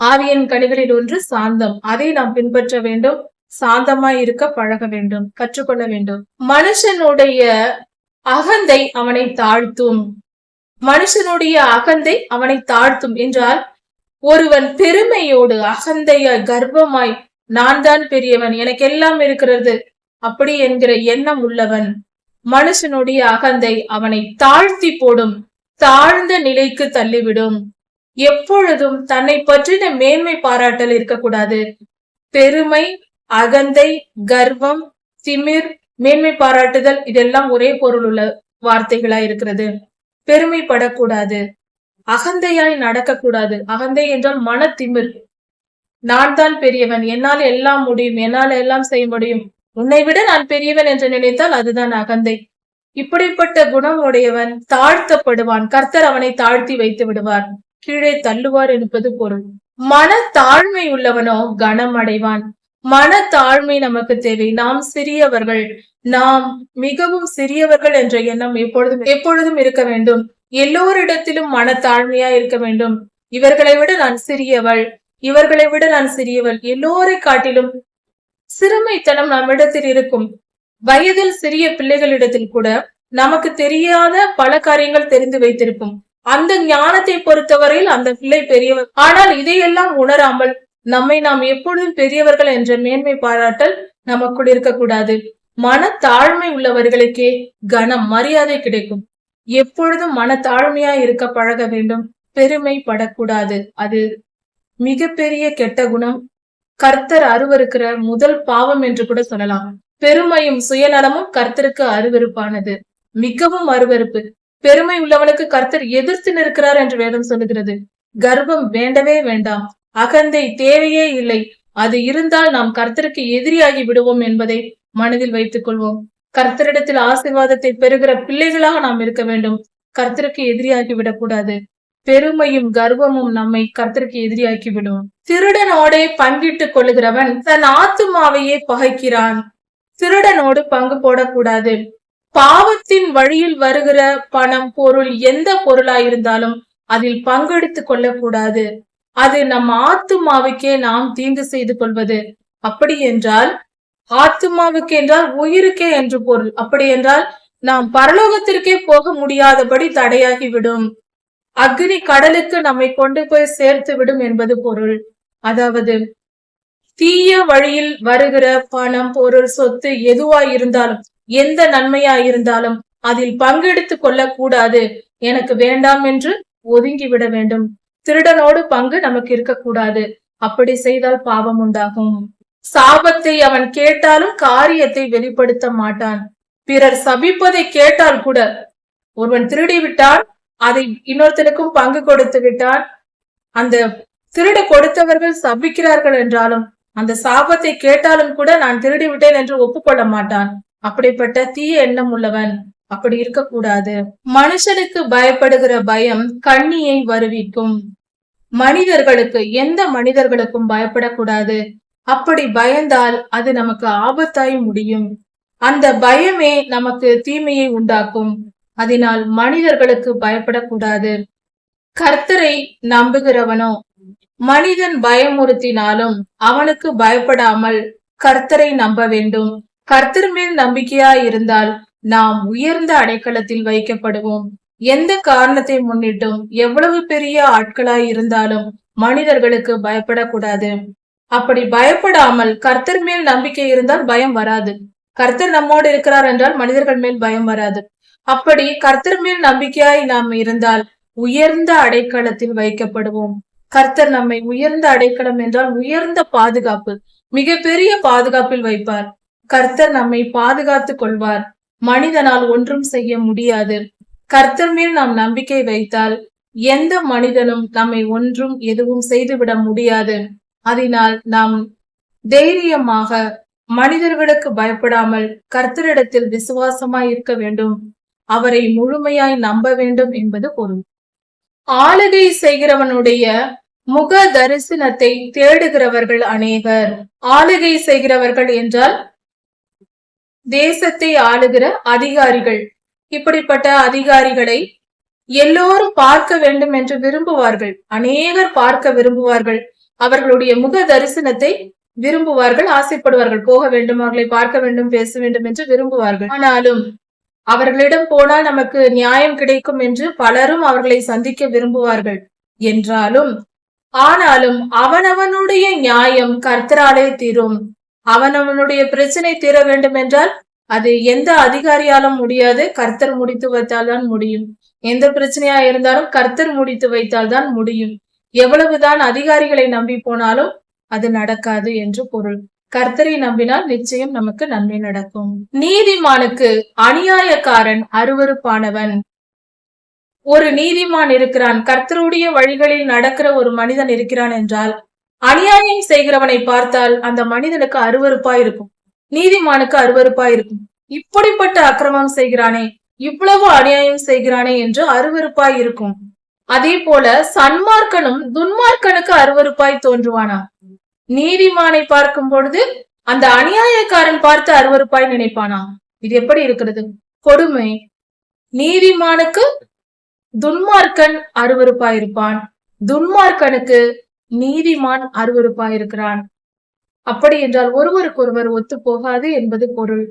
ஆவியின் கனிகளில் ஒன்று சாந்தம். அதை நாம் பின்பற்ற வேண்டும். சாந்தமாய் இருக்க பழக வேண்டும், கற்றுக்கொள்ள வேண்டும். மனுஷனுடைய அகந்தை அவனை தாழ்த்தும். மனுஷனுடைய அகந்தை அவனை தாழ்த்தும் என்றால், ஒருவன் பெருமையோடு அகந்தைய கர்வமாய் நான் தான் பெரியவன், எனக்கு எல்லாம் இருக்கிறது அப்படி என்கிற எண்ணம் உள்ளவன், மனுஷனுடைய அகந்தை அவனை தாழ்த்தி போடும், தாழ்ந்த நிலைக்கு தள்ளிவிடும். எப்பொழுதும் தன்னை பற்றின மேன்மை பாராட்டல் இருக்கக்கூடாது. பெருமை, அகந்தை, கர்வம், திமிர், மேன்மை பாராட்டுதல் இதெல்லாம் ஒரே பொருள் உள்ள வார்த்தைகளா இருக்கிறது. பெருமைப்படக்கூடாது, அகந்தையாய் நடக்கக்கூடாது. அகந்தை என்றால் மன திமிர். நான் தான் பெரியவன், என்னால் எல்லாம் முடியும், என்னால் எல்லாம் செய்ய முடியும், உன்னை விட நான் பெரியவன் என்று நினைத்தால் அதுதான் அகந்தை. இப்படிப்பட்ட குணம் உடையவன் தாழ்த்தப்படுவான். கர்த்தர் அவனை தாழ்த்தி வைத்து விடுவார், கீழே தள்ளுவார் என்பது பொருள். மன தாழ்மை உள்ளவனோ கனம் அடைவான். மன தாழ்மை நமக்கு தேவை. நாம் சிறியவர்கள், நாம் மிகவும் சிறியவர்கள் என்ற எண்ணம் எப்பொழுதும் இருக்க வேண்டும். எல்லோரிடத்திலும் மன தாழ்மையா இருக்க வேண்டும். இவர்களை விட நான் சிறியவள், இவர்களை விட நான் சிறியவள், எல்லோரை காட்டிலும் சிறுமைத்தனம் நம்மிடத்தில் இருக்கும். வயதில் சிறிய பிள்ளைகளிடத்தில் கூட நமக்கு தெரியாத பல காரியங்கள் தெரிந்து வைத்திருக்கும். அந்த ஞானத்தை பொறுத்தவரையில் அந்த பிள்ளை பெரியவர். ஆனால் இதையெல்லாம் உணராமல் நம்மை நாம் எப்பொழுதும் பெரியவர்கள் என்ற மேன்மை பாராட்டல் நமக்குள் இருக்கக்கூடாது. மன தாழ்மை உள்ளவர்களுக்கே கனம், மரியாதை கிடைக்கும். எப்பொழுதும் மன தாழ்மையா இருக்க பழக வேண்டும். பெருமை படக்கூடாது. அது மிகப்பெரிய கெட்ட குணம். கர்த்தர் அருவருக்கிற முதல் பாவம் என்று கூட சொல்லலாம். பெருமையும் சுயநலமும் கர்த்தருக்கு அருவருப்பானது, மிகவும் அருவருப்பு. பெருமை உள்ளவனுக்கு கர்த்தர் எதிர்த்து நிற்கிறார் என்று வேதம் சொல்லுகிறது. கர்வம் வேண்டவே வேண்டாம். அகந்தை தேவையே இல்லை. அது இருந்தால் நாம் கர்த்தருக்கு எதிரியாகி விடுவோம் என்பதை மனதில் வைத்துக் கொள்வோம். கர்த்தரிடத்தில் ஆசீர்வாதத்தை பெறுகிற பிள்ளைகளாக நாம் இருக்க வேண்டும். கர்த்தருக்கு எதிரியாகி விடக்கூடாது. பெருமையும் கர்வமும் நம்மை கர்த்தருக்கு எதிரியாக்கி விடும். திருடனோடே பங்கிட்டுக் கொள்ளுகிறவன் தன் ஆத்துமாவையே பகைக்கிறான். திருடனோடு பங்கு போடக்கூடாது. பாவத்தின் வழியில் வருகிற பணம், பொருள், எந்த பொருளாயிருந்தாலும் அதில் பங்கெடுத்துக் கொள்ளக்கூடாது. அது நம் ஆத்துமாவுக்கே நாம் தீங்கு செய்து கொள்வது. அப்படி என்றால் ஆத்துமாவுக்கு என்றால் உயிருக்கே என்று பொருள். அப்படி என்றால் நாம் பரலோகத்திற்கே போக முடியாதபடி தடையாகிவிடும். அக்னி கடலுக்கு நம்மை கொண்டு போய் சேர்த்து விடும் என்பது பொருள். அதாவது தீய வழியில் வருகிற பணம், பொருள், சொத்து எதுவாய் இருந்தாலும், எந்த நன்மையா இருந்தாலும் அதில் பங்கெடுத்துக் கொள்ளக்கூடாது. எனக்கு வேண்டாம் என்று ஒதுங்கி விட வேண்டும். திருடனோடு பங்கு நமக்கு இருக்கக்கூடாது. அப்படி செய்தால் பாவம் உண்டாகும். சாபத்தை அவன் கேட்டாலும் காரியத்தை வெளிப்படுத்த மாட்டான். பிறர் சபிப்பதை கேட்டால் கூட, ஒருவன் திருடி விட்டான், அதை இன்னொருத்தனுக்கும் பங்கு கொடுத்து விட்டான், அந்த திருட கொடுத்தவர்கள் சபிக்கிறார்கள் என்றாலும் அந்த சாபத்தை கேட்டாலும் கூட நான் திருடி விட்டேன் என்று ஒப்புக்கொள்ள மாட்டான். அப்படிப்பட்ட தீய எண்ணம் உள்ளவன். அப்படி இருக்கக்கூடாது. மனுஷனுக்கு பயப்படுகிற பயம் கண்ணியை வருவிக்கும். மனிதர்களுக்கு, எந்த மனிதர்களுக்கும் பயப்படக்கூடாது. அப்படி பயந்தால் அது நமக்கு ஆபத்தாய் முடியும். அந்த பயமே நமக்கு தீமையை உண்டாக்கும். அதனால் மனிதர்களுக்கு பயப்படக்கூடாது. கர்த்தரை நம்புகிறவனோ மனிதன் பயமுறுத்தினாலும் அவனுக்கு பயப்படாமல் கர்த்தரை நம்ப வேண்டும். கர்த்தர் மேல் நம்பிக்கையா இருந்தால் நாம் உயர்ந்த அடைக்கலத்தில் வைக்கப்படுவோம். எந்த காரணத்தை முன்னிட்டும் எவ்வளவு பெரிய ஆட்களாய் இருந்தாலும் மனிதர்களுக்கு பயப்படக்கூடாது. அப்படி பயப்படாமல் கர்த்தர் மேல் நம்பிக்கை இருந்தால் பயம் வராது. கர்த்தர் நம்மோடு இருக்கிறார் என்றால் மனிதர்கள் மேல் பயம் வராது. அப்படி கர்த்தர் மேல் நம்பிக்கையாய் நாம் இருந்தால் உயர்ந்த அடைக்கலத்தில் வைக்கப்படுவோம். கர்த்தர் நம்மை உயர்ந்த அடைக்கலம் என்றால் உயர்ந்த பாதுகாப்பு, மிகப்பெரிய பாதுகாப்பில் வைப்பார். கர்த்தர் நம்மை பாதுகாத்துக் கொள்வார். மனிதனால் ஒன்றும் செய்ய முடியாது. கர்த்தர் மேல் நாம் நம்பிக்கை வைத்தால் எந்த மனிதனும் நம்மை ஒன்றும் எதுவும் செய்துவிட முடியாது. அதனால் நாம் தைரியமாக மனிதர்களுக்கு பயப்படாமல் கர்த்தரிடத்தில் விசுவாசமாய் இருக்க வேண்டும். அவரை முழுமையாய் நம்ப வேண்டும் என்பது பொருள். ஆளுகை செய்கிறவனுடைய முக தரிசனத்தை தேடுகிறவர்கள் அநேகர். ஆளுகை செய்கிறவர்கள் என்றால் தேசத்தை ஆளுகிற அதிகாரிகள். இப்படிப்பட்ட அதிகாரிகளை எல்லோரும் பார்க்க வேண்டும் என்று விரும்புவார்கள். அநேகர் பார்க்க விரும்புவார்கள். அவர்களுடைய முக தரிசனத்தை விரும்புவார்கள், ஆசைப்படுவார்கள். போக வேண்டும், அவர்களை பார்க்க வேண்டும், பேச வேண்டும் என்று விரும்புவார்கள். ஆனாலும் அவர்களிடம் போனால் நமக்கு நியாயம் கிடைக்கும் என்று பலரும் அவர்களை சந்திக்க விரும்புவார்கள். ஆனாலும் அவனவனுடைய நியாயம் கர்த்தராலே தீரும். அவனவனுடைய பிரச்சனை தீர வேண்டும் என்றால் அது எந்த அதிகாரியாலும் முடியாது, கர்த்தர் முடித்து வைத்தால் தான் முடியும். எந்த பிரச்சனையா இருந்தாலும் கர்த்தர் முடித்து வைத்தால் தான் முடியும். எவ்வளவுதான் அதிகாரிகளை நம்பி போனாலும் அது நடக்காது என்று பொருள். கர்த்தரை நம்பினால் நிச்சயம் நமக்கு நன்மை நடக்கும். நீதிமானுக்கு அநியாயக்காரன் அருவருப்பானவன். ஒரு நீதிமான் இருக்கிறான், கர்த்தருடைய வழிகளில் நடக்கிற ஒரு மனிதன் இருக்கிறான் என்றால் அநியாயம் செய்கிறவனை பார்த்தால் அந்த மனிதனுக்கு அருவருப்பா இருக்கும், நீதிமானுக்கு அருவருப்பா இருக்கும். இப்படிப்பட்ட அக்கிரமம் செய்கிறானே, இவ்வளவு அநியாயம் செய்கிறானே என்று அருவருப்பாய் இருக்கும். அதே போல சன்மார்க்கனும் துன்மார்க்கனுக்கு அருவருப்பாய் தோன்றுவானா. நீதிமானை பார்க்கும் பொழுது அந்த அநியாயக்காரன் பார்த்து அருவருப்பாய் நினைப்பானா. இது எப்படி இருக்கிறது? கொடுமை. நீதிமானுக்கு துன்மார்க்கன் அருவருப்பாயிருப்பான், துன்மார்க்கனுக்கு நீதிமான் அருவருப்பாயிருக்கிறான். அப்படி என்றால் ஒருவருக்கொருவர் ஒத்து போகாது என்பது பொருள்.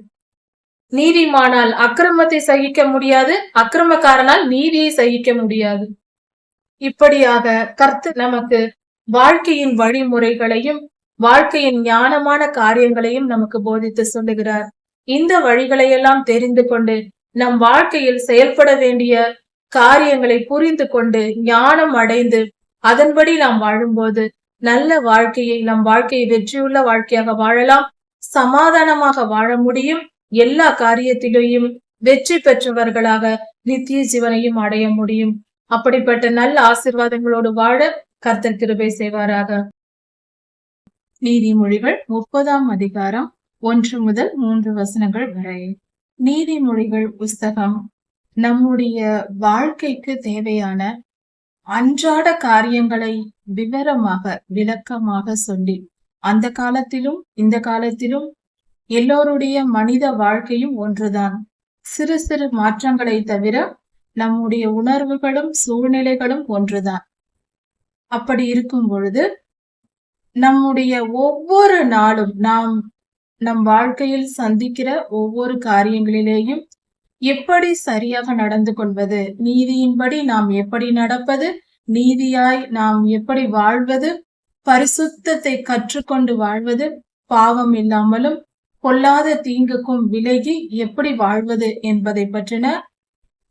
நீதிமானால் அக்கிரமத்தை சகிக்க முடியாது, அக்கிரமக்காரனால் நீதியை சகிக்க முடியாது. இப்படியாக கர்த்தர் நமக்கு வாழ்க்கையின் வழிமுறைகளையும் வாழ்க்கையின் ஞானமான காரியங்களையும் நமக்கு போதித்து சொல்லுகிறார். இந்த வழிகளையெல்லாம் தெரிந்து கொண்டு நம் வாழ்க்கையில் செயல்பட வேண்டிய காரியங்களை புரிந்து கொண்டு ஞானம் அடைந்து அதன்படி நாம் வாழும்போது நல்ல வாழ்க்கையை, நம் வாழ்க்கையை வெற்றியுள்ள வாழ்க்கையாக வாழலாம், சமாதானமாக வாழ முடியும். எல்லா காரியத்திலையும் வெற்றி பெற்றவர்களாக நித்திய ஜீவனையும் அடைய முடியும். அப்படிப்பட்ட நல்ல ஆசீர்வாதங்களோடு வாழ கர்த்தர் கிருபை செய்வாராக. நீதிமொழிகள் 30ஆம் அதிகாரம் 1 முதல் 3 வசனங்கள் வரை. நீதிமொழிகள் புஸ்தகம் நம்முடைய வாழ்க்கைக்கு தேவையான அன்றாட காரியங்களை விவரமாக விளக்கமாக சொல்லி, அந்த காலத்திலும் இந்த காலத்திலும் எல்லோருடைய மனித வாழ்க்கையும் ஒன்றுதான். சிறு சிறு மாற்றங்களை தவிர நம்முடைய உணர்வுகளும் சூழ்நிலைகளும் ஒன்றுதான். அப்படி இருக்கும் பொழுது நம்முடைய ஒவ்வொரு நாளும் நம் வாழ்க்கையில் சந்திக்கிற ஒவ்வொரு காரியங்களிலேயும் எப்படி சரியாக நடந்து கொள்வது, நீதியின்படி நாம் எப்படி நடப்பது, நீதியாய் நாம் எப்படி வாழ்வது, பரிசுத்தத்தை கற்றுக்கொண்டு வாழ்வது, பாவம் இல்லாமலும் பொல்லாத தீங்குக்கும் விலகி எப்படி வாழ்வது என்பதை பற்றின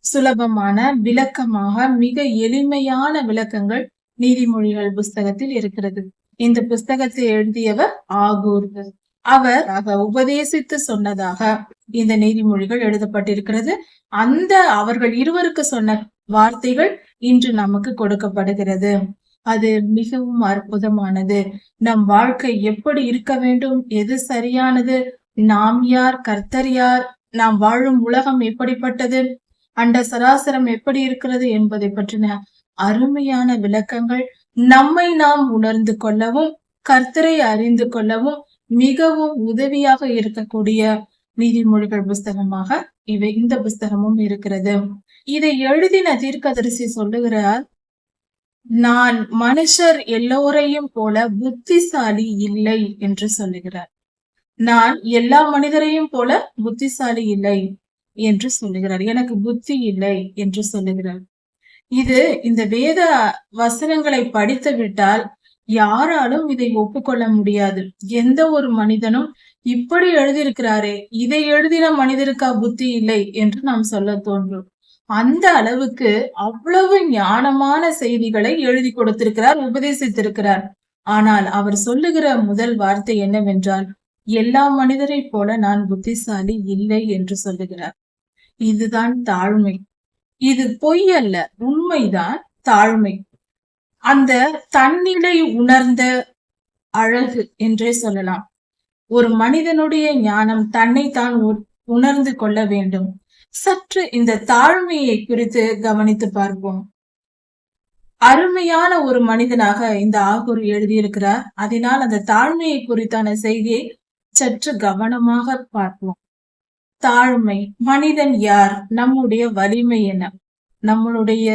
சுலபமான விளக்கமாக மிக எளிமையான விளக்கங்கள் நீதிமொழிகள் புஸ்தகத்தில் இருக்கிறது. இந்த புஸ்தகத்தை எழுதியவர் ஆகூர். அவர் உபதேசித்து சொன்னதாக இந்த நீதிமொழிகள் எழுதப்பட்டிருக்கிறது. அந்த அவர்கள் இருவருக்கு சொன்ன வார்த்தைகள் இன்று நமக்கு கொடுக்கப்படுகிறது. அது மிகவும் அற்புதமானது. நம் வாழ்க்கை எப்படி இருக்க வேண்டும், எது சரியானது, நாம் யார், கர்த்தர் யார், நாம் வாழும் உலகம் எப்படிப்பட்டது, அண்ட சராசரம் எப்படி இருக்கிறது என்பதை பற்றின அருமையான விளக்கங்கள் நம்மை நாம் உணர்ந்து கொள்ளவும் கர்த்தரை அறிந்து கொள்ளவும் மிகவும் உதவியாக இருக்கக்கூடிய நீதிமொழிகள் புஸ்தகமாக இந்த புஸ்தகமும் இருக்கிறது. இதை எழுதின தீர்க்கதரிசி சொல்லுகிறார், நான் மனுஷர் எல்லோரையும் போல புத்திசாலி இல்லை என்று சொல்லுகிறார். நான் எல்லா மனிதரையும் போல புத்திசாலி இல்லை என்று சொல்லுகிறார். எனக்கு புத்தி இல்லை என்று சொல்லுகிறார். இந்த வேத வசனங்களை படித்து விட்டால் யாராலும் இதை ஒப்புக்கொள்ள முடியாது. எந்த ஒரு மனிதனும் இப்படி எழுதியிருக்கிறாரே, இதை எழுதின மனிதருக்கா புத்தி இல்லை என்று நாம் சொல்ல தோன்றும். அந்த அளவுக்கு அவ்வளவு ஞானமான செய்திகளை எழுதி கொடுத்திருக்கிறார், உபதேசித்திருக்கிறார். ஆனால் அவர் சொல்லுகிற முதல் வார்த்தை என்னவென்றால், எல்லா மனிதரை போல நான் புத்திசாலி இல்லை என்று சொல்லுகிறார். இதுதான் தாழ்மை. இது பொய் அல்ல, உண்மைதான் தாழ்மை. அந்த தன்னிலை உணர்ந்த அழகு என்றே சொல்லலாம். ஒரு மனிதனுடைய ஞானம் தன்னை தான் உணர்ந்து கொள்ள வேண்டும். சற்று இந்த தாழ்மையை குறித்து கவனித்து பார்ப்போம். அருமையான ஒரு மனிதனாக இந்த ஆகூர் எழுதியிருக்கிறார். அதனால் அந்த தாழ்மையை குறித்தான செய்தியை சற்று கவனமாக பார்ப்போம். தாழ்மை. மனிதன் யார்? நம்முடைய வலிமை என்ன? நம்மளுடைய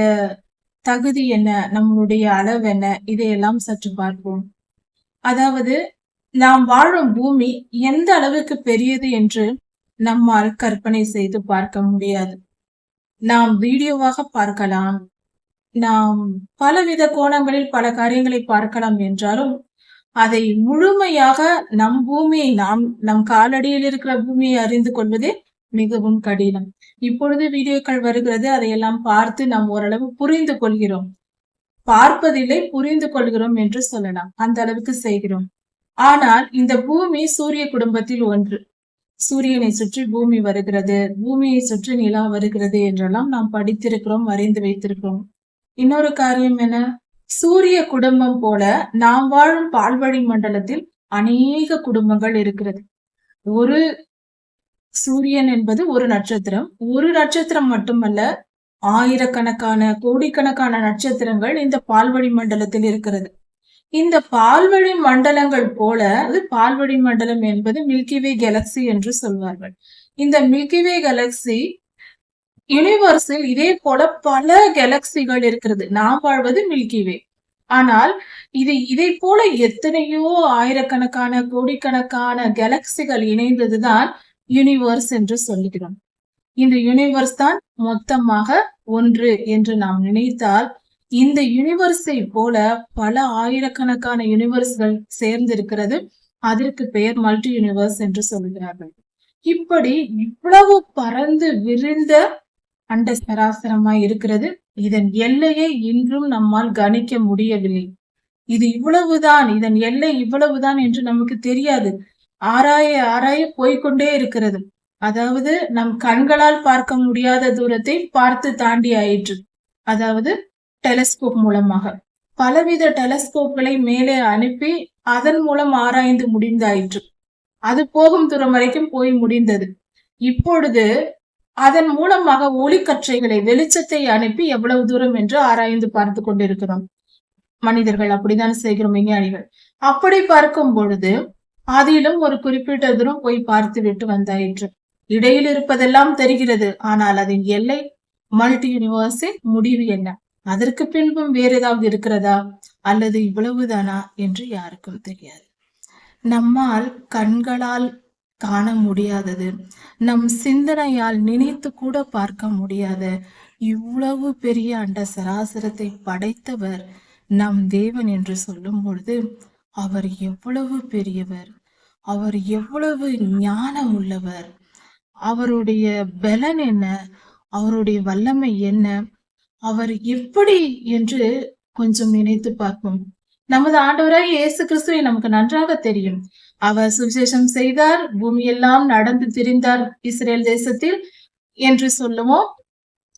தகுதி என்ன? நம்மளுடைய அளவு என்ன? இதையெல்லாம் சற்று பார்ப்போம். அதாவது நாம் வாழும் பூமி எந்த அளவுக்கு பெரியது என்று நம்மால் கற்பனை செய்து பார்க்க முடியாது. நாம் வீடியோவாக பார்க்கலாம், நாம் பலவித கோணங்களில் பல காரியங்களை பார்க்கலாம் என்றாலும் அதை முழுமையாக நம் பூமியை நம் காலடியில் இருக்கிற பூமியை அறிந்து கொள்வதே மிகவும் கடினம். இப்பொழுது வீடியோக்கள் வருகிறது, அதையெல்லாம் பார்த்து நாம் ஓரளவு புரிந்து கொள்கிறோம். பார்ப்பதில்லை, புரிந்து கொள்கிறோம் என்று சொல்லலாம். அந்த அளவுக்கு செய்கிறோம். ஆனால் இந்த பூமி சூரிய குடும்பத்தில் ஒன்று. சூரியனை சுற்றி பூமி வருகிறது, பூமியை சுற்றி நிலா வருகிறது என்றெல்லாம் நாம் படித்திருக்கிறோம், அறிந்து வைத்திருக்கிறோம். இன்னொரு காரியம் என்ன? சூரிய குடும்பம் போல நாம் வாழும் பால்வழி மண்டலத்தில் அநேக குடும்பங்கள் இருக்கிறது. ஒரு சூரியன் என்பது ஒரு நட்சத்திரம். ஒரு நட்சத்திரம் மட்டுமல்ல, ஆயிரக்கணக்கான கோடிக்கணக்கான நட்சத்திரங்கள் இந்த பால்வழி மண்டலத்தில் இருக்கிறது. இந்த பால்வழி மண்டலங்கள் போல, பால்வழி மண்டலம் என்பது மில்கிவே கேலக்சி என்று சொல்வார்கள். இந்த மில்கிவே கேலக்சி யூனிவர்ஸில் இதே போல பல கேலக்சிகள் இருக்கிறது. நாம் வாழ்வது மில்கிவே. ஆனால் இதை போல எத்தனையோ ஆயிரக்கணக்கான கோடிக்கணக்கான கேலக்சிகள் இணைந்ததுதான் யூனிவர்ஸ் என்று சொல்லுகிறோம். இந்த யூனிவர்ஸ் தான் மொத்தமாக ஒன்று என்று நாம் நினைத்தால், இந்த யூனிவர்ஸை போல பல ஆயிரக்கணக்கான யூனிவர்ஸ்கள் சேர்ந்திருக்கிறது. அதற்கு பெயர் மல்டி யூனிவர்ஸ் என்று சொல்கிறார்கள். இப்படி இவ்வளவு பறந்து விரிந்த அண்ட சராசரமாய் இருக்கிறது. இதன் எல்லையை இன்றும் நம்மால் கணிக்க முடியவில்லை. இது இவ்வளவுதான், இதன் எல்லை இவ்வளவுதான் என்று நமக்கு தெரியாது. ஆராய ஆராய போய்கொண்டே இருக்கிறது. அதாவது நம் கண்களால் பார்க்க முடியாத தூரத்தை பார்த்து தாண்டி ஆயிற்று. அதாவது டெலஸ்கோப் மூலமாக பலவித டெலஸ்கோப்களை மேலே அனுப்பி அதன் மூலம் ஆராய்ந்து முடிந்தாயிற்று. அது போகும் தூரம் வரைக்கும் போய் முடிந்தது. இப்பொழுது அதன் மூலமாக ஒளிக்கற்றைகளை, வெளிச்சத்தை அனுப்பி எவ்வளவு தூரம் என்று ஆராய்ந்து பார்த்து கொண்டிருக்கிறோம். மனிதர்கள் அப்படித்தான் செய்கிறோம், விஞ்ஞானிகள். அப்படி பார்க்கும் பொழுது அதிலும் ஒரு குறிப்பிட்ட தூரம் போய் பார்த்து விட்டு வந்தாயிற்று. இடையில் இருப்பதெல்லாம் தெரிகிறது. ஆனால் அதன் எல்லை, மல்டி யூனிவர்ஸின் முடிவு என்ன? அதற்கு பின்பும் வேற ஏதாவது இருக்கிறதா அல்லது இவ்வளவுதானா என்று யாருக்கும் தெரியாது. நம்மால் கண்களால் காண முடியாதது, நம் சிந்தனையால் நினைத்து கூட பார்க்க முடியாத இவ்வளவு பெரிய அண்ட சராசரத்தை படைத்தவர் நம் தேவன் என்று சொல்லும் பொழுது அவர் எவ்வளவு பெரியவர், அவர் எவ்வளவு ஞானம் உள்ளவர், அவருடைய பலன் என்ன, அவருடைய வல்லமை என்ன, அவர் எப்படி என்று கொஞ்சம் நினைத்து பார்ப்போம். நமது ஆண்டவராக இயேசு கிறிஸ்துவை நமக்கு நன்றாக தெரியும். அவர் சுவிசேஷம் செய்தார், பூமியெல்லாம் நடந்து திரிந்தார் இஸ்ரேல் தேசத்தில் என்று சொல்லுவோம்.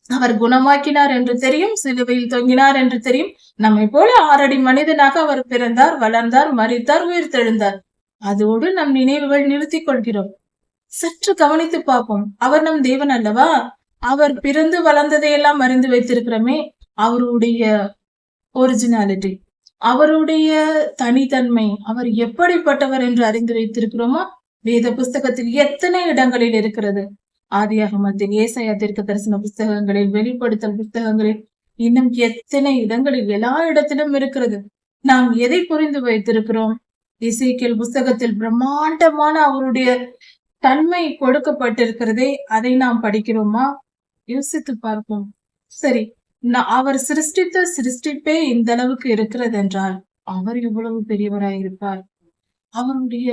அவர் குணமாக்கினார் என்று தெரியும், சிலுவையில் தொங்கினார் என்று தெரியும். நம்மை போல 6 அடி மனிதனாக அவர் பிறந்தார், வளர்ந்தார், மரித்தார், உயிர் தெழுந்தார். அதோடு நம் நினைவுகள் நிறுத்திக் கொள்கிறோம். சற்று கவனித்து பார்ப்போம். அவர் நம் தேவன் அல்லவா? அவர் பிறந்து வளர்ந்ததையெல்லாம் அறிந்து வைத்திருக்கிறோமே. அவருடைய ஒரிஜினாலிட்டி, அவருடைய தனித்தன்மை, அவர் எப்படிப்பட்டவர் என்று அறிந்து வைத்திருக்கிறோமோ. வேத புஸ்தகத்தில் எத்தனை இடங்களில் இருக்கிறது. ஆதியாகமத்தில், ஏசாயா தீர்க்கதரிசன புஸ்தகங்களில், வெளிப்படுத்தல் புஸ்தகங்களில், இன்னும் எத்தனை இடங்களில், எல்லா இடத்திலும் இருக்கிறது. நாம் எதை புரிந்து வைத்திருக்கிறோம்? எசேக்கியேல் புஸ்தகத்தில் பிரம்மாண்டமான அவருடைய தன்மை கொடுக்கப்பட்டிருக்கிறதே, அதை நாம் படிக்கிறோமா? யோசித்து பார்ப்போம். சரி, அவர் சிருஷ்டித்த சிருஷ்டிப்பே இந்த அளவுக்கு இருக்கிறது என்றால் அவர் இவ்வளவு பெரியவராயிருப்பார். அவருடைய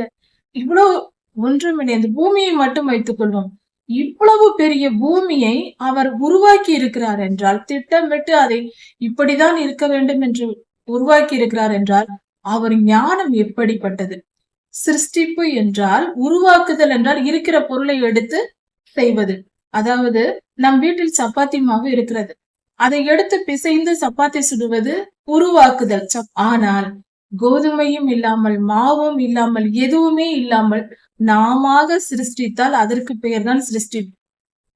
இவ்வளவு ஒன்றுமில்லை, இந்த பூமியை மட்டும் வைத்துக் கொள்வோம். இவ்வளவு பெரிய பூமியை அவர் உருவாக்கி இருக்கிறார் என்றால், திட்டமிட்டு அதை இப்படிதான் இருக்க வேண்டும் என்று உருவாக்கி இருக்கிறார் என்றால் அவர் ஞானம் எப்படிப்பட்டது? சிருஷ்டிப்பு என்றால், உருவாக்குதல் என்றால் இருக்கிற பொருளை எடுத்து செய்வது. அதாவது நம் வீட்டில் சப்பாத்தி மாவு இருக்கிறது, அதை எடுத்து பிசைந்து சப்பாத்தி சுடுவது உருவாக்குதல். ஆனால் கோதுமையும் இல்லாமல், மாவும் இல்லாமல், எதுவுமே இல்லாமல் நாம சிருஷ்டித்தால் அதற்கு பெயர் தான் சிருஷ்டி.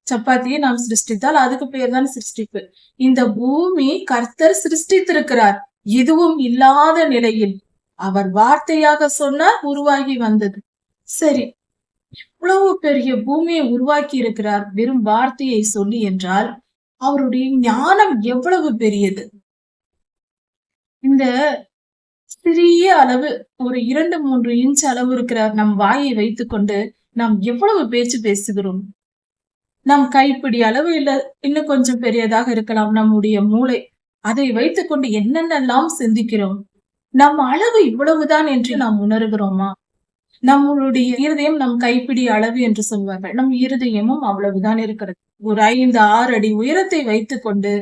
சப்பாத்தியை நாம் சிருஷ்டித்தால் அதுக்கு பேர் தான் சிருஷ்டிப்பு. இந்த பூமி கர்த்தர் சிருஷ்டித்திருக்கிறார். எதுவும் இல்லாத நிலையில் அவர் வார்த்தையாக சொன்னார், உருவாகி வந்தது. சரி, இவ்வளவு பெரிய பூமியை உருவாக்கி இருக்கிறார் வெறும் வார்த்தையை சொல்லி என்றால் அவருடைய ஞானம் எவ்வளவு பெரியது. இந்த சிறிய அளவு ஒரு 2-3 இன்ச் அளவு இருக்கிற நம் வாயை வைத்துக்கொண்டு நாம் எவ்வளவு பேச்சு பேசுகிறோம். நம் கைப்பிடி அளவு இல்ல, இன்னும் கொஞ்சம் பெரியதாக இருக்கலாம் நம்முடைய மூளை. அதை வைத்துக்கொண்டு என்னென்னலாம் சிந்திக்கிறோம். நம் அளவு இவ்வளவுதான் என்று நாம் உணர்கிறோமா? நம்மளுடைய இருதயம் நம் கைப்பிடி அளவு என்று சொல்வார்கள். நம் இருதயமும் அவ்வளவுதான் இருக்கிறது. ஒரு 5-6 அடி உயரத்தை வைத்துக்கொண்டு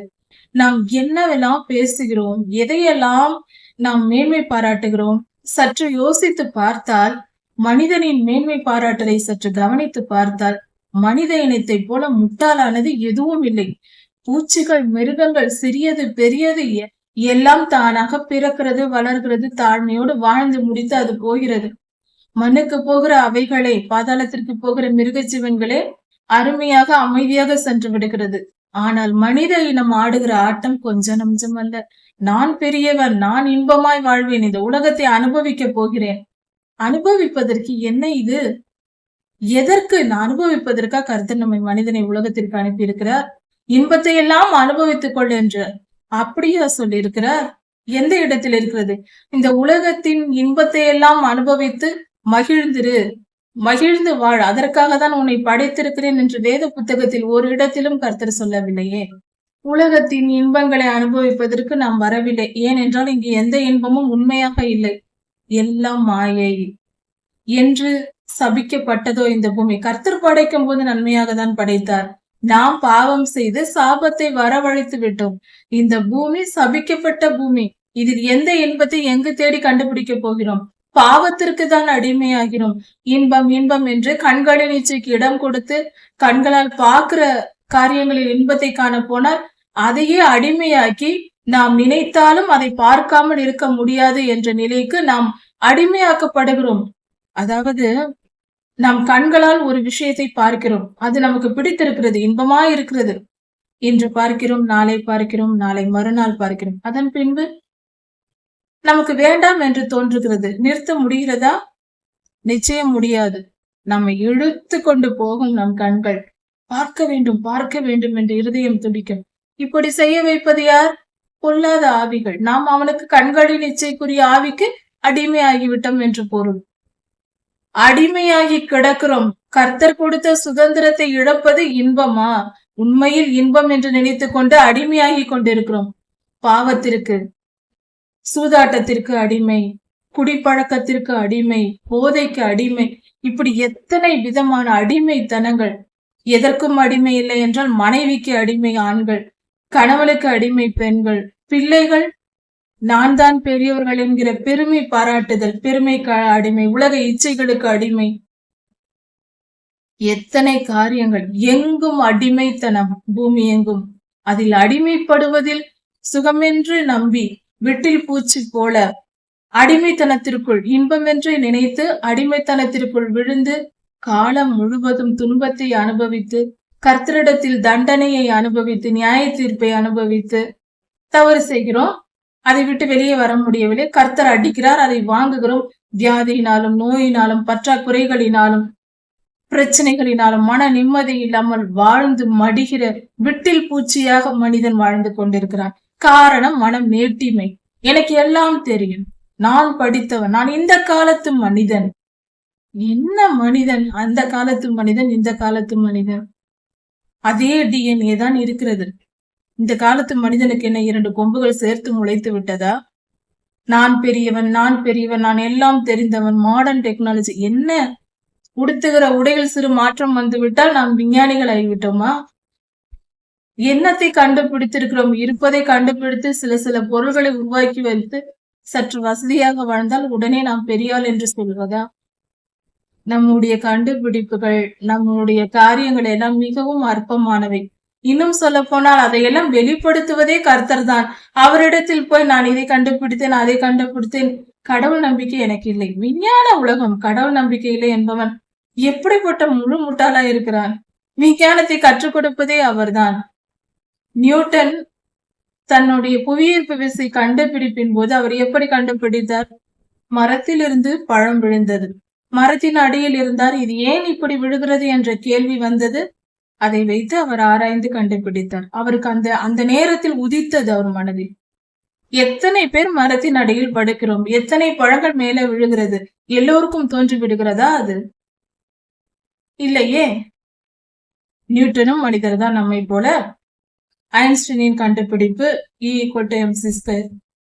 நாம் என்னவெல்லாம் பேசுகிறோம், எதையெல்லாம் நாம் மேன்மை பாராட்டுகிறோம். சற்று யோசித்து பார்த்தால், மனிதனின் மேன்மை பாராட்டலை சற்று கவனித்து பார்த்தால், மனித இனத்தை போல முட்டாளானது எதுவும் இல்லை. பூச்சிகள், மிருகங்கள், சிறியது பெரியது எல்லாம் தானாக பிறக்கிறது, வளர்கிறது, தாழ்மையோடு வாழ்ந்து முடித்து அது போகிறது. மண்ணுக்கு போகிற அவைகளே, பாதாளத்திற்கு போகிற மிருக ஜீவன்களே அருமையாக அமைதியாக சென்று விடுகிறது. ஆனால் மனித இனம் ஆடுகிற ஆட்டம் கொஞ்சம் நஞ்சம் அல்ல. நான் பெரியவன், நான் இன்பமாய் வாழ்வேன், இந்த உலகத்தை அனுபவிக்க போகிறேன். அனுபவிப்பதற்கு என்ன இது? எதற்கு நான் அனுபவிப்பதற்காக கர்த்தர் நம்மை மனிதனை உலகத்திற்கு அனுப்பி இருக்கிறார்? இன்பத்தை எல்லாம் அனுபவித்துக் கொள் என்று அப்படியா சொல்லி இருக்கிறார்? எந்த இடத்தில் இருக்கிறது? இந்த உலகத்தின் இன்பத்தை எல்லாம் அனுபவித்து மகிழ்ந்திரு, மகிழ்ந்து வாழ், அதற்காக தான் உன்னை படைத்திருக்கிறேன் என்று வேத புத்தகத்தில் ஒரு இடத்திலும் கர்த்தர் சொல்லவில்லையே. உலகத்தின் இன்பங்களை அனுபவிப்பதற்கு நாம் வரவில்லை. ஏனென்றால் இங்கு எந்த இன்பமும் உண்மையாக இல்லை, எல்லாம் மாயை என்று சபிக்கப்பட்டதோ இந்த பூமி. கர்த்தர் படைக்கும் போது நன்மையாக தான் படைத்தார். நாம் பாவம் செய்து சாபத்தை வரவழைத்து விட்டோம். இந்த பூமி சபிக்கப்பட்ட பூமி. இதில் எந்த இன்பத்தை எங்கு தேடி கண்டுபிடிக்க போகிறோம்? பாவத்திற்கு தான் அடிமையாகிறோம். இன்பம் இன்பம் என்று கண்களின் இச்சைக்கு இடம் கொடுத்து கண்களால் பார்க்கிற காரியங்களில் இன்பத்தை காண போனால் அதையே அடிமையாக்கி நாம் நினைத்தாலும் அதை பார்க்காமல் இருக்க முடியாது என்ற நிலைக்கு நாம் அடிமையாக்கப்படுகிறோம். அதாவது நாம் கண்களால் ஒரு விஷயத்தை பார்க்கிறோம், அது நமக்கு பிடித்திருக்கிறது, இன்பமா இருக்கிறது. இன்று பார்க்கிறோம், நாளை பார்க்கிறோம், நாளை மறுநாள் பார்க்கிறோம். அதன் பின்பு நமக்கு வேண்டாம் என்று தோன்றுகிறது. நிறுத்த முடிகிறதா? நிச்சயம் முடியாது. நம்மை இழுத்து கொண்டு போகும் நம் கண்கள். பார்க்க வேண்டும், பார்க்க வேண்டும் என்று இருதயம் துடிக்கும். இப்படி செய்ய வைப்பது யார்? பொல்லாத ஆவிகள். நாம் அவனுக்கு கண்களின் இச்சைக்குரிய ஆவிக்கு அடிமையாகிவிட்டோம் என்று பொருள். அடிமையாகி கிடக்கிறோம். கர்த்தர் கொடுத்த சுதந்திரத்தை இழப்பது இன்பமா? உண்மையில் இன்பம் என்று நினைத்துக் கொண்டு அடிமையாகி கொண்டிருக்கிறோம். பாவத்திற்கு, சூதாட்டத்திற்கு அடிமை, குடிப்பழக்கத்திற்கு அடிமை, போதைக்கு அடிமை, இப்படி எத்தனை விதமான அடிமைத்தனங்கள். எதற்கும் அடிமை இல்லை என்றால் மனைவிக்கு அடிமை ஆண்கள், கணவனுக்கு அடிமை பெண்கள், பிள்ளைகள் நான் தான் பெரியவர்கள் என்கிற பெருமை பாராட்டுதல், பெருமைக்கு அடிமை, உலக இச்சைகளுக்கு அடிமை, எத்தனை காரியங்கள். எங்கும் அடிமைத்தனம், பூமி எங்கும். அதில் அடிமைப்படுவதில் சுகமென்று நம்பி விட்டில் பூச்சி போல அடிமைத்தனத்திற்குள் இன்பமென்று நினைத்து அடிமைத்தனத்திற்குள் விழுந்து காலம் முழுவதும் துன்பத்தை அனுபவித்து, கர்த்தரிடத்தில் தண்டனையை அனுபவித்து, நியாய தீர்ப்பை அனுபவித்து தவறு செய்கிறோம். அதை விட்டு வெளியே வர முடியவில்லை. கர்த்தர் அடிக்கிறார், அதை வாங்குகிறோம். வியாதியினாலும், நோயினாலும், பற்றாக்குறைகளினாலும், பிரச்சனைகளினாலும் மன நிம்மதி இல்லாமல் வாழ்ந்து மடிகிற விட்டில் பூச்சியாக மனிதன் வாழ்ந்து கொண்டிருக்கிறான். காரணம் மனம் மேட்டிமை. எனக்கு எல்லாம் தெரியும், நான் படித்தவன், நான் இந்த காலத்து மனிதன். என்ன மனிதன்? அந்த காலத்து மனிதன், இந்த காலத்து மனிதன் அதே டிஎன்ஏ தான் இருக்கிறது. இந்த காலத்து மனிதனுக்கு என்ன 2 கொம்புகள் சேர்த்து முளைத்து விட்டதா? நான் பெரியவன், நான் பெரியவன், நான் எல்லாம் தெரிந்தவன், மாடர்ன் டெக்னாலஜி. என்ன உடுத்துகிற உடையில் சிறு மாற்றம் வந்து விட்டால் நாம் விஞ்ஞானிகள் ஆகிவிட்டோமா? என்னத்தை கண்டுபிடித்திருக்கிறோம்? இருப்பதை கண்டுபிடித்து சில பொருள்களை உருவாக்கி வைத்து சற்று வசதியாக வாழ்ந்தால் உடனே நாம் பெரியாள் என்று சொல்வதா? நம்முடைய கண்டுபிடிப்புகள், நம்முடைய காரியங்கள் எல்லாம் மிகவும் அற்பமானவை. இன்னும் சொல்ல போனால் அதையெல்லாம் வெளிப்படுத்துவதே கர்த்தர் தான். அவரிடத்தில் போய் நான் இதை கண்டுபிடித்தேன், அதை கண்டுபிடித்தேன். கடவுள் நம்பிக்கை எனக்கு இல்லை. விஞ்ஞான உலகம் கடவுள் நம்பிக்கை இல்லை என்பவன் எப்படிப்பட்ட முழு முட்டாளா இருக்கிறான்? விஞ்ஞானத்தை கற்றுக் கொடுப்பதே அவர்தான். நியூட்டன் தன்னுடைய புவியீர்ப்பு விசை கண்டுபிடிப்பின் போது அவர் எப்படி கண்டுபிடித்தார்? மரத்திலிருந்து பழம் விழுந்தது, மரத்தின் அடியில் இருந்தார், இது ஏன் இப்படி விழுகிறது என்ற கேள்வி வந்தது. அதை வைத்து அவர் ஆராய்ந்து கண்டுபிடித்தார். அவருக்கு அந்த அந்த நேரத்தில் உதித்தது அவர் மனதில். எத்தனை பேர் மரத்தின் அடியில் படுக்கிறோம், எத்தனை பழங்கள் மேலே விழுகிறது, எல்லோருக்கும் தோன்றி விடுகிறதா? அது இல்லையே. நியூட்டனும் மனிதர் தான் நம்மை போல. ஐன்ஸ்டீனின் கண்டுபிடிப்பு E=mc².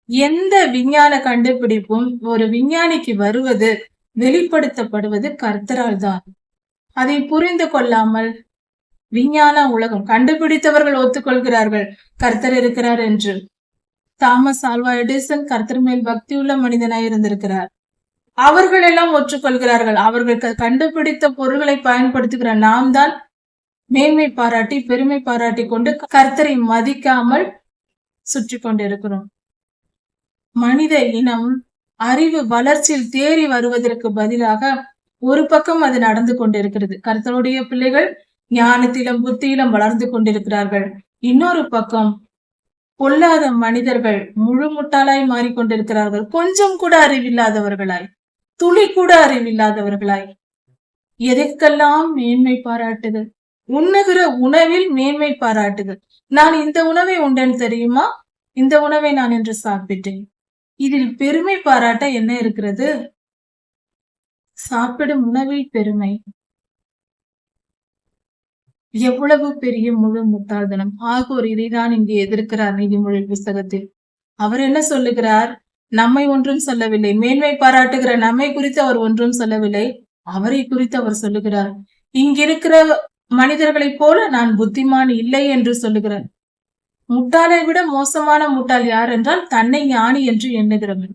எந்த விஞ்ஞான கண்டுபிடிப்பும் ஒரு விஞ்ஞானிக்கு வருவது, வெளிப்படுத்தப்படுவது கர்த்தரால் தான். அதை புரிந்து கொள்ளாமல் விஞ்ஞான உலகம், கண்டுபிடித்தவர்கள் ஒத்துக்கொள்கிறார்கள் கர்த்தர் இருக்கிறார் என்று. தாமஸ் ஆல்வா எடிசன் கர்த்தர் மேல் பக்தியுள்ள மனிதனாய் இருந்திருக்கிறார். அவர்கள் எல்லாம் ஒற்றுக்கொள்கிறார்கள். அவர்கள் கண்டுபிடித்த பொருள்களை பயன்படுத்துகிற நாம் தான் மேன்மை பாராட்டி பெருமை பாராட்டி கொண்டு கர்த்தரை மதிக்காமல் சுற்றி கொண்டிருக்கிறோம். மனித இனம் அறிவு வளர்ச்சியில் தேறி வருவதற்கு பதிலாக ஒரு பக்கம் அது நடந்து கொண்டிருக்கிறது. கர்த்தருடைய பிள்ளைகள் ஞானத்திலும் புத்தியிலும் வளர்ந்து கொண்டிருக்கிறார்கள். இன்னொரு பக்கம் பொல்லாத மனிதர்கள் முழு முட்டாளாய் மாறிக்கொண்டிருக்கிறார்கள். கொஞ்சம் கூட அறிவில்லாதவர்களாய், துளி கூட அறிவில்லாதவர்களாய். எதற்கெல்லாம் மேன்மை பாராட்டுது? உண்ணுகிற உணவில் மேன்மை பாராட்டுது. நான் இந்த உணவை உண்டேன்னு தெரியுமா, இந்த உணவை நான் இன்று சாப்பிட்டேன். இதில் பெருமை பாராட்ட என்ன இருக்கிறது? சாப்பிடும் உணவில் பெருமை. எவ்வளவு பெரிய முழு முட்டாள்தனம்! ஆகோர் இதைதான் இங்கே எதிர்க்கிறார் நீதிமொழி புஸ்தகத்தில். அவர் என்ன சொல்லுகிறார்? நம்மை ஒன்றும் சொல்லவில்லை. மேன்மை பாராட்டுகிற நம்மை குறித்து அவர் ஒன்றும் சொல்லவில்லை. அவரை குறித்து அவர் சொல்லுகிறார், இங்கிருக்கிற மனிதர்களைப் போல நான் புத்திமான் இல்லை என்று சொல்லுகிறார். முட்டாளை விட மோசமான முட்டாள் யார் என்றால் தன்னை ஞானி என்று எண்ணுகிறவன்.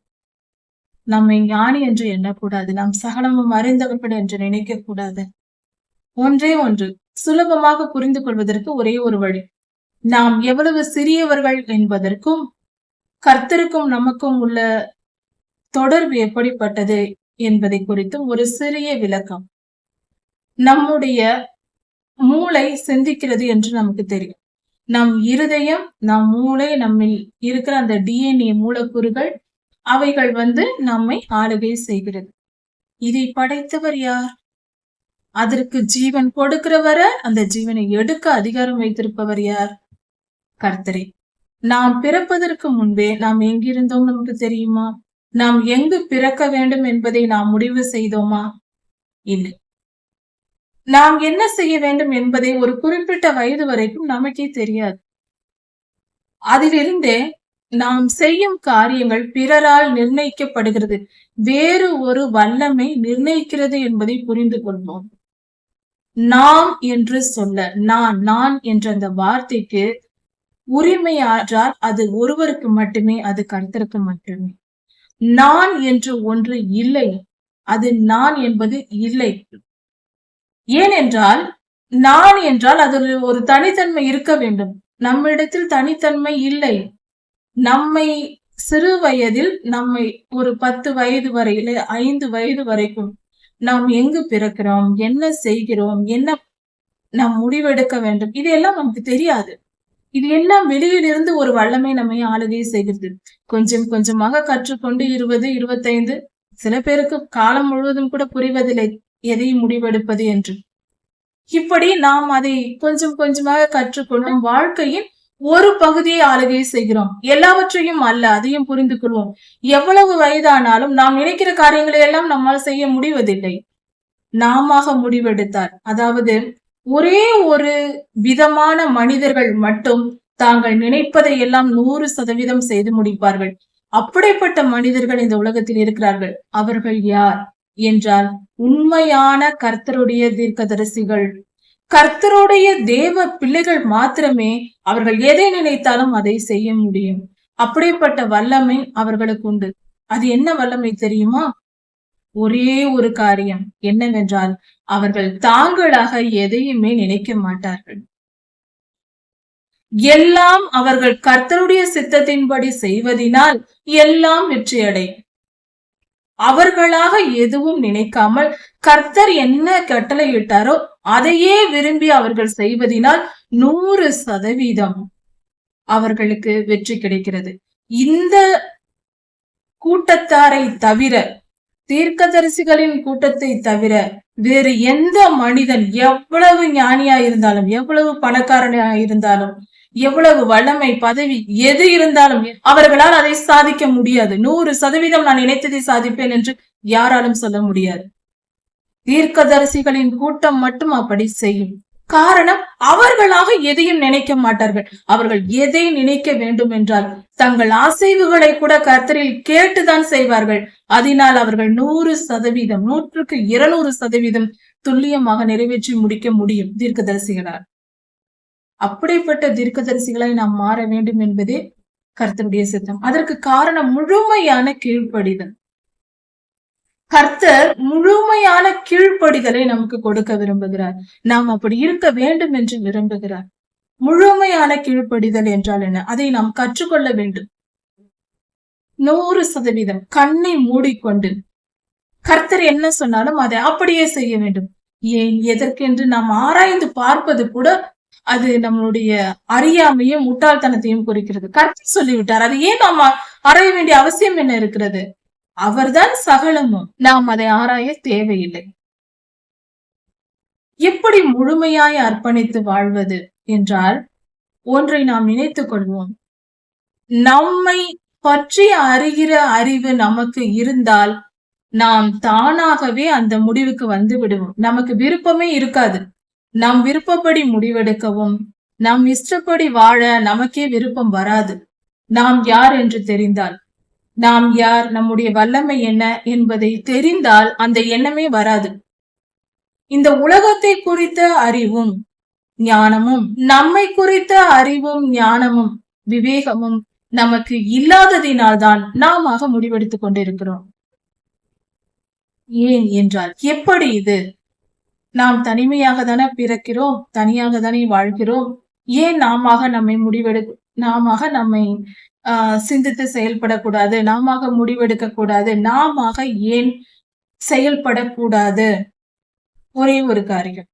நம்மை ஞானி என்று எண்ணக்கூடாது. நாம் சகலமும் அறிந்தவர்கள் என்று நினைக்க கூடாது. ஒன்றே ஒன்று சுலபமாக புரிந்து கொள்வதற்கு ஒரே ஒரு வழி. நாம் எவ்வளவு சிறியவர்கள் என்பதற்கும் கர்த்தருக்கும் நமக்கும் உள்ள தொடர்பு எப்படிப்பட்டது என்பதை குறித்தும் ஒரு சிறிய விளக்கம். நம்முடைய மூளை சிந்திக்கிறது என்று நமக்கு தெரியும். நம் இருதயம், நம் மூளை, நம்மில் இருக்கிற அந்த DNA மூலக்கூறுகள், அவைகள் நம்மை ஆளுகை செய்கிறது. இதை படைத்தவர் யார்? அதற்கு ஜீவன் கொடுக்கிறவர, அந்த ஜீவனை எடுக்க அதிகாரம் வைத்திருப்பவர் யார்? கர்த்தரே. நாம் பிறப்பதற்கு முன்பே நாம் எங்கிருந்தோம் நமக்கு தெரியுமா? நாம் எங்கு பிறக்க வேண்டும் என்பதை நாம் முடிவு செய்தோமா? இல்லை. நாம் என்ன செய்ய வேண்டும் என்பதை ஒரு குறிப்பிட்ட வயது வரைக்கும் நமக்கே தெரியாது. அதிலிருந்தே நாம் செய்யும் காரியங்கள் பிறரால் நிர்ணயிக்கப்படுகிறது. வேறு ஒரு வல்லமை நிர்ணயிக்கிறது என்பதை புரிந்து கொள்வோம். நாம் என்று சொல்ல, நான் என்ற அந்த வார்த்தைக்கு உரிமையாற்றால் அது ஒருவருக்கு மட்டுமே, அது கர்த்தருக்கு மட்டுமே. நான் என்று ஒன்று இல்லை. அது நான் என்பது இல்லை. ஏனென்றால் நான் என்றால் அதில் ஒரு தனித்தன்மை இருக்க வேண்டும். நம்மிடத்தில் தனித்தன்மை இல்லை. நம்மை சிறு வயதில், நம்மை ஒரு 10 வயது வரை, 5 வயது வரைக்கும் நாம் எங்கு பிறக்கிறோம், என்ன செய்கிறோம், என்ன நாம் முடிவெடுக்க வேண்டும், இதெல்லாம் நமக்கு தெரியாது. இது எல்லாம் வெளியிலிருந்து ஒரு வல்லமை நம்மை ஆளுகை செய்கிறது. கொஞ்சம் கொஞ்சமாக கற்றுக்கொண்டு 20, 25, சில பேருக்கு காலம் முழுவதும் கூட புரிவதில்லை எதையும் முடிவெடுப்பது என்று. இப்படி நாம் அதை கொஞ்சம் கொஞ்சமாக கற்றுக்கொண்டு வாழ்க்கையின் ஒரு பகுதியை ஆளுகை செய்கிறோம். எல்லாவற்றையும் அல்ல, அதையும் புரிந்து கொள்வோம். எவ்வளவு வயதானாலும் நாம் நினைக்கிற காரியங்களை எல்லாம் நம்மால் செய்ய முடிவதில்லை. நாம முடிவெடுத்தார். அதாவது ஒரே ஒரு விதமான மனிதர்கள் மட்டும் தாங்கள் நினைப்பதை எல்லாம் 100% செய்து முடிப்பார்கள். அப்படிப்பட்ட மனிதர்கள் இந்த உலகத்தில் இருக்கிறார்கள். அவர்கள் யார் என்றால் உண்மையான கர்த்தருடைய தீர்க்கதரிசிகள், கர்த்தருடைய தேவ பிள்ளைகள் மாத்திரமே அவர்கள் எதை நினைத்தாலும் அதை செய்ய முடியும். அப்படிப்பட்ட வல்லமை அவர்களுக்கு உண்டு. அது என்ன வல்லமை தெரியுமா? ஒரே ஒரு காரியம் என்னவென்றால் அவர்கள் தாங்களாக எதையுமே நினைக்க மாட்டார்கள். எல்லாம் அவர்கள் கர்த்தருடைய சித்தத்தின்படி செய்வதினால் எல்லாம் வெற்றியடையும். அவர்களாக எதுவும் நினைக்காமல் கர்த்தர் என்ன கட்டளையிட்டாரோ அதையே விரும்பி அவர்கள் செய்வதினால் 100% அவர்களுக்கு வெற்றி கிடைக்கிறது. இந்த கூட்டத்தாரை தவிர, தீர்க்கதரிசிகளின் கூட்டத்தை தவிர வேறு எந்த மனிதன் எவ்வளவு ஞானியா இருந்தாலும், எவ்வளவு பணக்காரனா இருந்தாலும், எவ்வளவு வல்லமை பதவி எது இருந்தாலும் அவர்களால் அதை சாதிக்க முடியாது. 100% நான் நினைத்ததை சாதிப்பேன் என்று யாராலும் சொல்ல முடியாது. தீர்க்கதரிசிகளின் கூட்டம் மட்டும் அப்படி செய்யும். காரணம், அவர்களாக எதையும் நினைக்க மாட்டார்கள். அவர்கள் எதை நினைக்க வேண்டும் என்றால் தங்கள் அசைவுகளை கூட கர்த்தரில் கேட்டுதான் செய்வார்கள். அதனால் அவர்கள் 100%, 100க்கு 200% துல்லியமாக நிறைவேற்றி முடிக்க முடியும் தீர்க்கதரிசிகளால். அப்படிப்பட்ட தீர்க்கதரிசிகளை நாம் மாற வேண்டும் என்பதே கர்த்தருடைய சித்தம். அதற்கு காரணம் முழுமையான கீழ்ப்படிதல். கர்த்தர் முழுமையான கீழ்ப்படிதலை நமக்கு கொடுக்க விரும்புகிறார். நாம் அப்படி இருக்க வேண்டும் என்று விரும்புகிறார். முழுமையான கீழ்ப்படிதல் என்றால் என்ன? அதை நாம் கற்றுக்கொள்ள வேண்டும். 100% கண்ணை மூடிக்கொண்டு கர்த்தர் என்ன சொன்னாலும் அதை அப்படியே செய்ய வேண்டும். ஏன், எதற்கென்று நாம் ஆராய்ந்து பார்ப்பது கூட அது நம்மளுடைய அறியாமையும் முட்டாள்தனத்தையும் குறிக்கிறது. கர்த்தர் சொல்லிவிட்டார், அது ஏன் நாம் ஆராய வேண்டிய அவசியம் என்ன இருக்கிறது? அவர்தான் சகலமும், நாம் அதை ஆராய தேவையில்லை. எப்படி முழுமையாய் அர்ப்பணித்து வாழ்வது என்றால், ஒன்றை நாம் நினைத்துக் கொள்வோம். நம்மை பற்றி அறிகிற அறிவு நமக்கு இருந்தால் நாம் தானாகவே அந்த முடிவுக்கு வந்து விடுவோம். நமக்கு விருப்பமே இருக்காது. நம் விருப்பப்படி முடிவெடுக்கவும், நம் இஷ்டப்படி வாழ நமக்கே விருப்பம் வராது. நாம் யார் என்று தெரிந்தால், நாம் யார், நம்முடைய வல்லமை என்ன என்பதை தெரிந்தால் அந்த எண்ணமே வராது. இந்த உலகத்தை குறித்த அறிவும் ஞானமும், நம்மை குறித்த அறிவும் ஞானமும் விவேகமும் நமக்கு இல்லாததினால்தான் நாம முடிவெடுத்துக் கொண்டிருக்கிறோம். ஏன் என்றால், எப்படி இது? நாம் தனிமையாக தானே பிறக்கிறோம், தனியாக தானே வாழ்கிறோம். ஏன் நாம நம்மை சிந்தித்து செயல்படக்கூடாது? நாம முடிவெடுக்க கூடாது? நாம ஏன் செயல்படக்கூடாது? ஒரே ஒரு காரியம்,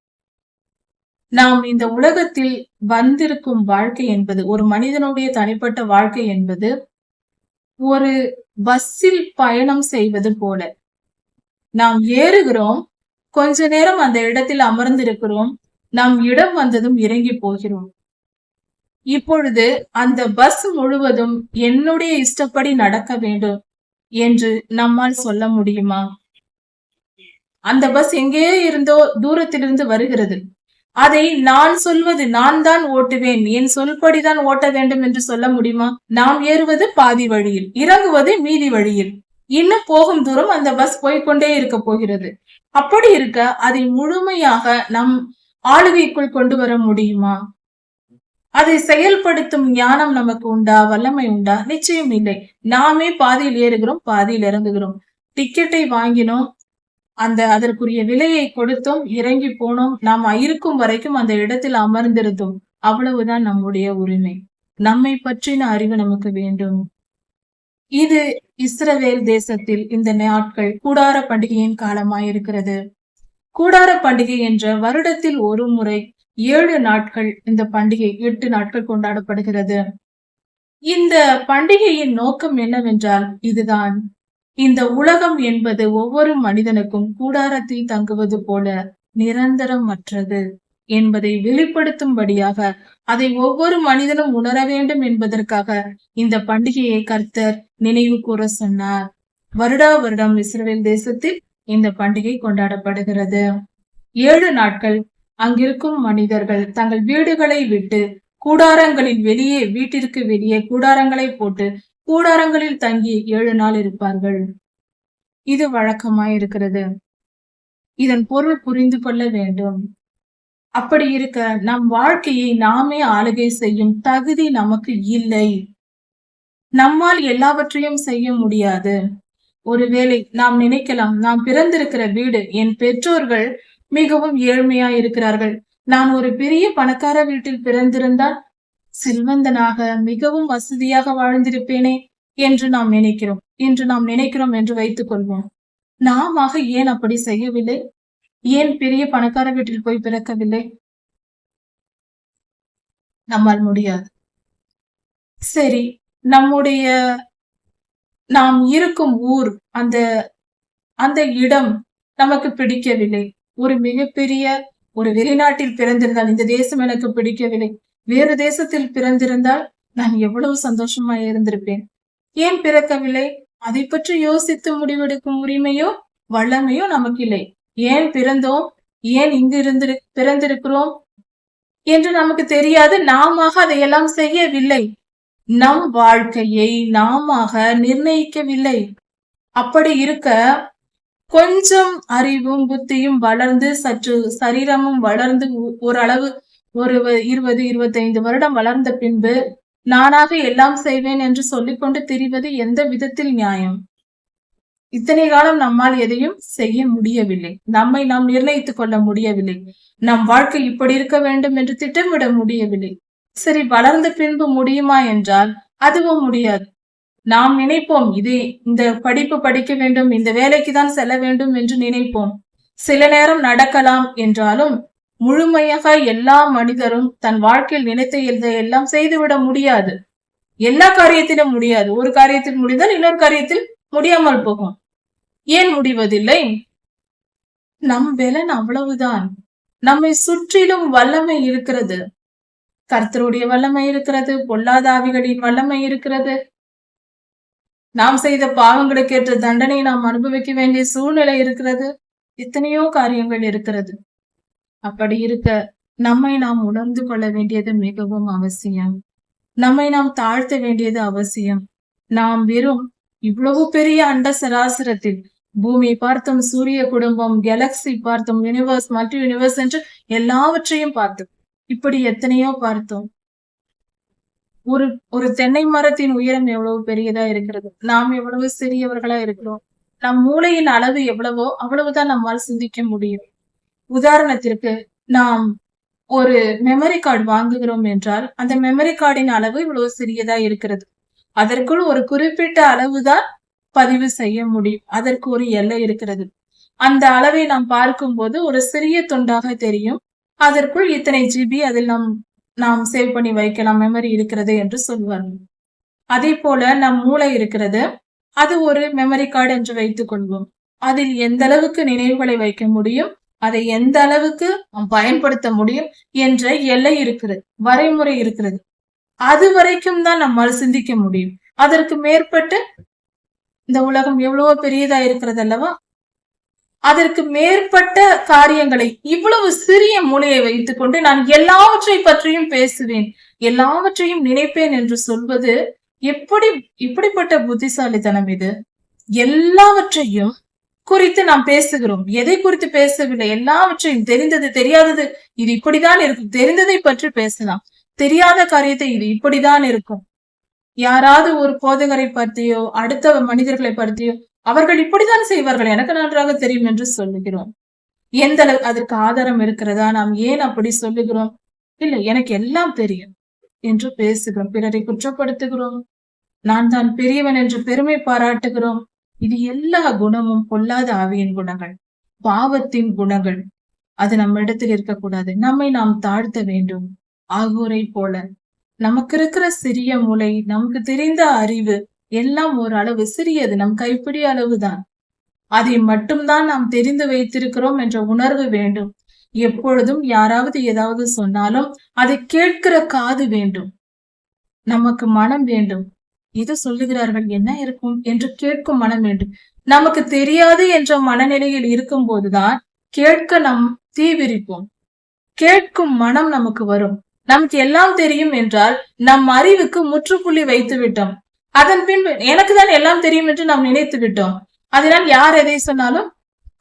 நாம் இந்த உலகத்தில் வந்திருக்கும் வாழ்க்கை என்பது, ஒரு மனிதனுடைய தனிப்பட்ட வாழ்க்கை என்பது ஒரு பஸ்ஸில் பயணம் செய்வது போல. நாம் ஏறுகிறோம், கொஞ்ச நேரம் அந்த இடத்தில் அமர்ந்திருக்கிறோம், நாம் இடம் வந்ததும் இறங்கி போகிறோம். இப்பொழுது அந்த பஸ் முழுவதும் என்னுடைய இஷ்டப்படி நடக்க வேண்டும் என்று நம்மால் சொல்ல முடியுமா? அந்த பஸ் எங்கேயோ இருந்தோ தூரத்திலிருந்து வருகிறது. அதை நான் சொல்வது, நான் தான் ஓட்டுவேன், என் சொல்படிதான் ஓட்ட வேண்டும் என்று சொல்ல முடியுமா? நாம் ஏறுவது பாதி வழியில், இறங்குவது மீதி வழியில். இன்னும் போகும் தூரம் அந்த பஸ் போய்கொண்டே இருக்க போகிறது. அப்படி இருக்க அதை முழுமையாக நம் ஆளுகைக்குள் கொண்டு வர முடியுமா? அதை செயல்படுத்தும் ஞானம் நமக்கு உண்டா? வல்லமை உண்டா? நிச்சயம் இல்லை. நாமே பாதியில் ஏறுகிறோம், பாதியில் இறங்குகிறோம். டிக்கெட்டை வாங்கினோம், அதற்குரிய விலையை கொடுத்தோம், இறங்கி போனோம், நாம் இருக்கும் வரைக்கும் அந்த இடத்தில் அமர்ந்திருந்தோம். அவ்வளவுதான் நம்முடைய உரிமை. நம்மை பற்றின அறிவு நமக்கு வேண்டும். இது இஸ்ரவேல் தேசத்தில் இந்த நாட்கள் கூடார பண்டிகையின் காலமாயிருக்கிறது. கூடார பண்டிகை என்ற வருடத்தில் ஒரு முறை 7 நாட்கள் இந்த பண்டிகை 8 நாட்கள் கொண்டாடப்படுகிறது. இந்த பண்டிகையின் நோக்கம் என்னவென்றால் இதுதான். இந்த உலகம் என்பது ஒவ்வொரு மனிதனுக்கும் கூடாரத்தில் தங்குவது போல நிரந்தரமற்றது என்பதை வெளிப்படுத்தும்படியாக, அதை ஒவ்வொரு மனிதனும் உணர வேண்டும் என்பதற்காக இந்த பண்டிகையை கர்த்தர் நினைவு கூற சொன்னார். வருடா வருடம் இஸ்ரவேல் தேசத்தில் இந்த பண்டிகை கொண்டாடப்படுகிறது. 7 நாட்கள் அங்கிருக்கும் மனிதர்கள் தங்கள் வீடுகளை விட்டு கூடாரங்களில் வெளியே, வீட்டிற்கு வெளியே கூடாரங்களை போட்டு கூடாரங்களில் தங்கி 7 நாள் இருப்பார்கள். இது வழக்கமாயிருக்கிறது. இதன் பொருள் புரிந்து கொள்ள வேண்டும். அப்படி இருக்க நம் வாழ்க்கையை நாமே ஆளுகை செய்யும் தகுதி நமக்கு இல்லை. நம்மால் எல்லாவற்றையும் செய்ய முடியாது. ஒருவேளை நாம் நினைக்கலாம், நாம் பிறந்திருக்கிற வீடு, என் பெற்றோர்கள் மிகவும் ஏழ்மையா இருக்கிறார்கள், நான் ஒரு பெரிய பணக்கார வீட்டில் பிறந்திருந்தால் செல்வந்தனாக மிகவும் வசதியாக வாழ்ந்திருப்பேனே என்று நாம் நினைக்கிறோம் என்று வைத்துக் கொள்வோம். நாம ஏன் அப்படி செய்யவில்லை? ஏன் பெரிய பணக்கார வீட்டில் போய் பிறக்கவில்லை? நம்மால் முடியாது. சரி, நம்முடைய நாம் இருக்கும் ஊர், அந்த அந்த இடம் நமக்கு பிடிக்கவில்லை. ஒரு மிகப்பெரிய ஒரு வெளிநாட்டில் பிறந்திருந்தால், இந்த தேசம் எனக்கு பிடிக்கவில்லை, வேறு தேசத்தில் பிறந்திருந்தால் நான் எவ்வளவு சந்தோஷமா இருந்திருப்பேன். ஏன் பிறக்கவில்லை? அதை பற்றி யோசித்து முடிவெடுக்கும் உரிமையோ வல்லமையோ நமக்கு இல்லை. ஏன் பிறந்தோம், ஏன் இங்கு பிறந்திருக்கிறோம் என்று நமக்கு தெரியாது. நாம அதையெல்லாம் செய்யவில்லை. நம் வாழ்க்கையை நாம நிர்ணயிக்கவில்லை. அப்படி இருக்க கொஞ்சம் அறிவும் புத்தியும் வளர்ந்து, சற்று சரீரமும் வளர்ந்து, ஓரளவு ஒரு 20, 25 வருடம் வளர்ந்த பின்பு நானாக எல்லாம் செய்வேன் என்று சொல்லிக்கொண்டு திரிவது எந்த விதத்தில் நியாயம்? இத்தனை காலம் நம்மால் எதையும் செய்ய முடியவில்லை. நம்மை நாம் நிர்ணயித்துக் கொள்ள முடியவில்லை. நம் வாழ்க்கை இப்படி இருக்க வேண்டும் என்று திட்டமிட முடியவில்லை. சரி, வளர்ந்த பின்பு முடியுமா என்றால் அதுவும் முடியாது. நாம் நினைப்போம், இந்த படிப்பு படிக்க வேண்டும், இந்த வேலைக்கு தான் செல்ல வேண்டும் என்று நினைப்போம். சில நேரம் நடக்கலாம் என்றாலும் முழுமையாக எல்லா மனிதரும் தன் வாழ்க்கையில் நினைத்த எல்லாம் செய்துவிட முடியாது. எல்லா காரியத்திலும் முடியாது. ஒரு காரியத்தில் முடிந்தால் இன்னொரு காரியத்தில் முடியாமல் போகும். ஏன் முடிவதில்லை? நம் பலன் அவ்வளவுதான். நம்மை சுற்றிலும் வல்லமை இருக்கிறது. கர்த்தருடைய வல்லமை இருக்கிறது, பொல்லாத ஆவிகளின் வல்லமை இருக்கிறது. நாம் செய்த பாவங்களுக்கு ஏற்ற தண்டனை நாம் அனுபவிக்க வேண்டிய சூழ்நிலை இருக்கிறது. எத்தனையோ காரியங்கள் இருக்கிறது. அப்படி இருக்க நம்மை நாம் உணர்ந்து கொள்ள வேண்டியது மிகவும் அவசியம். நம்மை நாம் தாழ்த்த வேண்டியது அவசியம். நாம் வெறும் இவ்வளவு பெரிய அண்ட சராசரத்தில் பூமி பார்த்தோம், சூரிய குடும்பம், கேலக்சி பார்த்தோம், யூனிவர்ஸ், மல்டி யூனிவர்ஸ் என்று எல்லாவற்றையும் பார்த்தோம். இப்படி எத்தனையோ பார்த்தோம். ஒரு தென்னை மரத்தின் உயரம் எவ்வளவு பெரியதா இருக்கிறது. நாம் எவ்வளவு சிறியவர்களா இருக்கிறோம். நம் மூளையின் அளவு எவ்வளவோ அவ்வளவுதான் நம்மால் சிந்திக்க முடியும். உதாரணத்திற்கு, நாம் ஒரு மெமரி கார்டு வாங்குகிறோம் என்றால் அந்த மெமரி கார்டின் அளவு இவ்வளவு சிறியதா இருக்கிறது. அதற்குள் ஒரு குறிப்பிட்ட அளவுதான் பதிவு செய்ய முடியும். அதற்கு ஒரு எல்லை இருக்கிறது. அந்த அளவை நாம் பார்க்கும் போது ஒரு சிறிய துண்டாக தெரியும். அதற்குள் இத்தனை ஜிபி அதில் நாம் சேவ் பண்ணி வைக்கலாம், மெமரி இருக்கிறது என்று சொல்வார்கள். அதே போல நம் மூளை இருக்கிறது. அது ஒரு மெமரி கார்டு என்று வைத்துக் கொள்வோம். அதில் எந்த அளவுக்கு நினைவுகளை வைக்க முடியும், அதை எந்த அளவுக்கு பயன்படுத்த முடியும் என்ற எல்லை இருக்கிறது, வரைமுறை இருக்கிறது. அது வரைக்கும் தான் நம்மால் சிந்திக்க முடியும். அதற்கு மேற்பட்டு இந்த உலகம் எவ்வளவோ பெரியதா இருக்கிறது அல்லவா? அதற்கு மேற்பட்ட காரியங்களை இவ்வளவு சிறிய மூளையை வைத்துக் கொண்டு நான் எல்லாவற்றை பற்றியும் பேசுவேன், எல்லாவற்றையும் நினைப்பேன் என்று சொல்வது இப்படிப்பட்ட புத்திசாலித்தனம் இது? எல்லாவற்றையும் குறித்து நாம் பேசுகிறோம். எதை குறித்து பேசவில்லை? எல்லாவற்றையும், தெரிந்தது தெரியாதது இது இப்படிதான் இருக்கும், தெரிந்ததை பற்றி பேசலாம். தெரியாத காரியத்தை இது இப்படிதான் இருக்கும். யாராவது ஒரு போதகரை பற்றியோ அடுத்த மனிதர்களை பற்றியோ அவர்கள் இப்படித்தான் செய்வார்கள், எனக்கு நன்றாக தெரியும் என்று சொல்லுகிறோம். எந்த அளவு அதற்கு ஆதாரம் இருக்கிறதா? நாம் ஏன் அப்படி சொல்லுகிறோம்? இல்லை, எனக்கு எல்லாம் தெரியும் என்று பேசுகிறோம். பிறரை குற்றப்படுத்துகிறோம். நான் தான் பெரியவன் என்று பெருமை பாராட்டுகிறோம். இது எல்லா குணமும் பொல்லாத ஆவியின் குணங்கள், பாவத்தின் குணங்கள். அது நம்ம இடத்தில் இருக்கக்கூடாது. நம்மை நாம் தாழ்த்த வேண்டும். ஆகூரை போல நமக்கு இருக்கிற சிறிய மூளை, நமக்கு தெரிந்த அறிவு எல்லாம் ஒரு அளவு சிறியது, நம் கைப்பிடி அளவுதான். அதை மட்டும்தான் நாம் தெரிந்து வைத்திருக்கிறோம் என்ற உணர்வு வேண்டும். எப்பொழுதும் யாராவது ஏதாவது சொன்னாலும் அதை கேட்கிற காது வேண்டும், நமக்கு மனம் வேண்டும். இது சொல்லுகிறார்கள், என்ன இருக்கும் என்று கேட்கும் மனம் வேண்டும். நமக்கு தெரியாது என்ற மனநிலையில் இருக்கும் போதுதான் கேட்க நாம் தீவிரிப்போம். கேட்கும் மனம் நமக்கு வரும். நமக்கு எல்லாம் தெரியும் என்றால் நம் அறிவுக்கு முற்றுப்புள்ளி வைத்து விட்டோம். அதன் பின்பு எனக்கு தான் எல்லாம் தெரியும் என்று நாம் நினைத்து விட்டோம். அதனால் யார் எதை சொன்னாலும்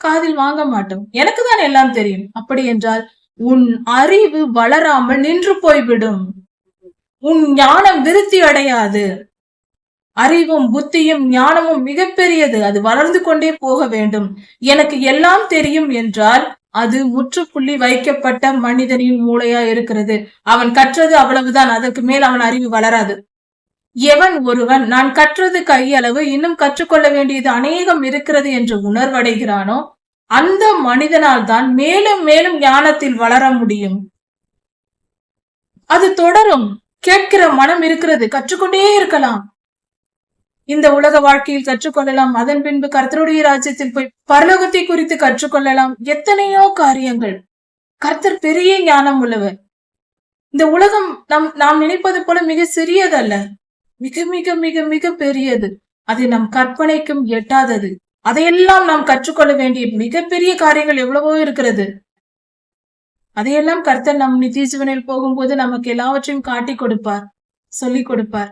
காதில் வாங்க மாட்டோம். எனக்கு தான் எல்லாம் தெரியும். அப்படி என்றால் உன் அறிவு வளராமல் நின்று போய்விடும். உன் ஞானம் விருத்தி அடையாது. அறிவும் புத்தியும் ஞானமும் மிகப்பெரியது, அது வளர்ந்து கொண்டே போக வேண்டும். எனக்கு எல்லாம் தெரியும் என்றால் அது முற்றுப்புள்ளி வைக்கப்பட்ட மனிதனின் மூளையா இருக்கிறது. அவன் கற்றது அவ்வளவுதான், அதற்கு மேல் அவன் அறிவு வளராது. எவன் ஒருவன் நான் கற்றது கையளவு, இன்னும் கற்றுக்கொள்ள வேண்டியது அநேகம் இருக்கிறது என்று உணர்வடைகிறானோ அந்த மனிதனால் தான் மேலும் மேலும் ஞானத்தில் வளர முடியும். அது தொடரும். கேட்கிற மனம் இருக்கிறது, கற்றுக்கொண்டே இருக்கலாம். இந்த உலக வாழ்க்கையில் கற்றுக்கொள்ளலாம், அதன் பின்பு கர்த்தருடைய ராஜ்யத்தில் போய் பரலோகத்தை குறித்து கற்றுக்கொள்ளலாம். எத்தனையோ காரியங்கள். கர்த்தர் பெரிய ஞானம் உள்ளவர். இந்த உலகம் நாம் நினைப்பது போல மிக சிறியதல்ல, மிக மிக மிக மிக பெரியது. அது நம் கற்பனைக்கும் எட்டாதது. அதையெல்லாம் நாம் கற்றுக்கொள்ள வேண்டிய மிகப்பெரிய காரியங்கள் எவ்வளவோ இருக்கிறது. அதையெல்லாம் கர்த்தர் நம் நித்திய ஜீவனில் போகும்போது நமக்கு எல்லாவற்றையும் காட்டி கொடுப்பார், சொல்லிக் கொடுப்பார்.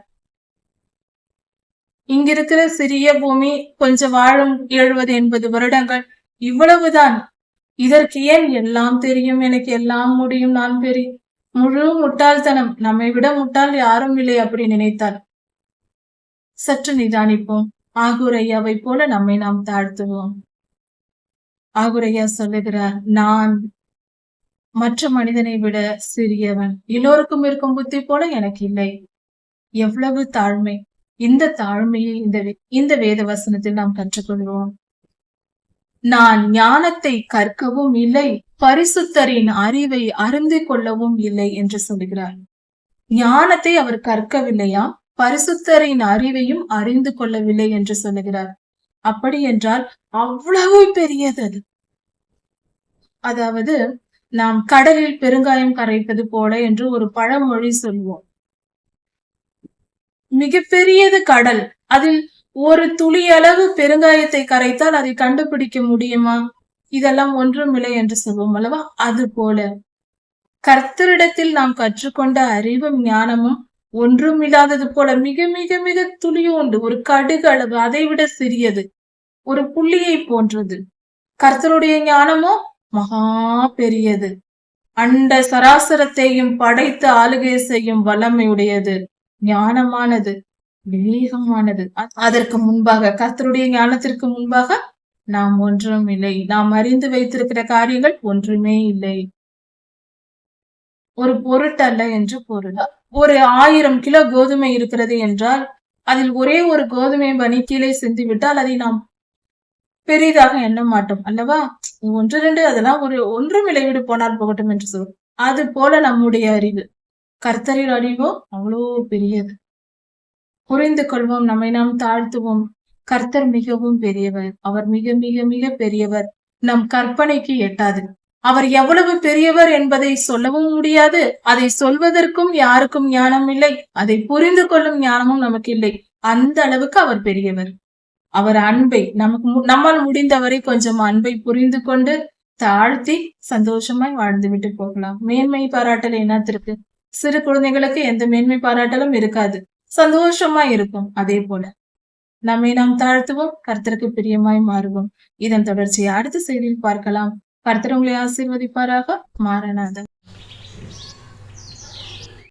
இங்கிருக்கிற சிறிய பூமி, கொஞ்சம் வாழும் 70-80 வருடங்கள், இவ்வளவுதான். இதற்கு ஏன் எல்லாம் தெரியும், எனக்கு எல்லாம் முடியும், நான் பெரிய முழு முட்டாள்தனம். நம்மை விட முட்டாள் யாரும் இல்லை அப்படி நினைத்தால். சற்று நிதானிப்போம். ஆகூர் ஐயாவை போல நம்மை நாம் தாழ்த்துவோம். ஆகூர் ஐயா சொல்லுகிறார், நான் மற்ற மனிதனை விட சிறியவன், எல்லோருக்கும் இருக்கும் புத்தி போல எனக்கு இல்லை. எவ்வளவு தாழ்மை! இந்த தாழ்மையை இந்த வேத வசனத்தில் நாம் கற்றுக்கொள்வோம். நான் ஞானத்தை கற்கவும் இல்லை, பரிசுத்தரின் அறிவை அறிந்து கொள்ளவும் இல்லை என்று சொல்லுகிறார். ஞானத்தை அவர் கற்கவில்லையா, பரிசுத்தரின் அறிவையும் அறிந்து கொள்ளவில்லை என்று சொல்லுகிறார். அப்படி என்றால் அவ்வளவு பெரியது அது. அதாவது நாம் கடலில் பெருங்காயம் கரைப்பது போல என்று ஒரு பழமொழி சொல்வோம். மிகப்பெரியது கடல். அதில் ஒரு துளி அளவு பெருங்காயத்தை கரைத்தால் அதை கண்டுபிடிக்க முடியுமா? இதெல்லாம் ஒன்றுமில்லை என்று சொல்வோம் அல்லவா? அது போல கர்த்தரிடத்தில் நாம் கற்றுக்கொண்ட அறிவும் ஞானமும் ஒன்றுமில்லாதது போல மிக மிக மிக துளியோண்டு, ஒரு கடுகு அளவு, அதை விட சிறியது, ஒரு புள்ளியை போன்றது. கர்த்தருடைய ஞானமோ மகா பெரியது, அண்ட சராசரத்தையும் படைத்து ஆளுகை செய்யும் வல்லமையுடையது, ஞானமானது, வேகமானது. அதற்கு முன்பாக, கர்த்தருடைய ஞானத்திற்கு முன்பாக நாம் ஒன்றும் இல்லை. நாம் அறிந்து வைத்திருக்கிற காரியங்கள் ஒன்றுமே இல்லை. ஒரு பொருட்டல்ல என்று பொருள். ஒரு 1000 கிலோ கோதுமை இருக்கிறது என்றால் அதில் ஒரே ஒரு கோதுமை பனி கீழே சிந்தி விட்டால் அதை நாம் பெரிதாக எண்ண மாட்டோம் அல்லவா? 1-2 அதெல்லாம் ஒன்றும் விளைவிடு போனால் போகட்டும் என்று சொல்லும். அது போல நம்முடைய அறிவு, கர்த்தரின் அறிவோ அவ்வளோ பெரியது. புரிந்து கொள்வோம், நம்மை நாம் தாழ்த்துவோம். கர்த்தர் மிகவும் பெரியவர். அவர் மிக மிக மிக பெரியவர். நம் கற்பனைக்கு எட்டாது. அவர் எவ்வளவு பெரியவர் என்பதை சொல்லவும் முடியாது. அதை சொல்வதற்கும் யாருக்கும் ஞானம் இல்லை. அதை புரிந்து கொள்ளும் ஞானமும் நமக்கு இல்லை. அந்த அளவுக்கு அவர் பெரியவர். அவர் அன்பை நம்மால் முடிந்தவரை கொஞ்சம் அன்பை புரிந்து கொண்டு தாழ்த்தி சந்தோஷமாய் வாழ்ந்து விட்டு போகலாம். மேன்மை பாராட்டல் என்னத்திற்கு? சிறு குழந்தைகளுக்கு எந்த மேன்மை பாராட்டலும் இருக்காது, சந்தோஷமா இருக்கும். அதே போல நம்மை நாம் தாழ்த்துவோம், கர்த்தருக்கு பிரியமாய் மாறுவோம். இதன் தொடர்ச்சியை அடுத்த செய்தியில் பார்க்கலாம். கர்த்தர் உங்களை ஆசீர்வதிப்பாராக. மாரநாதன்.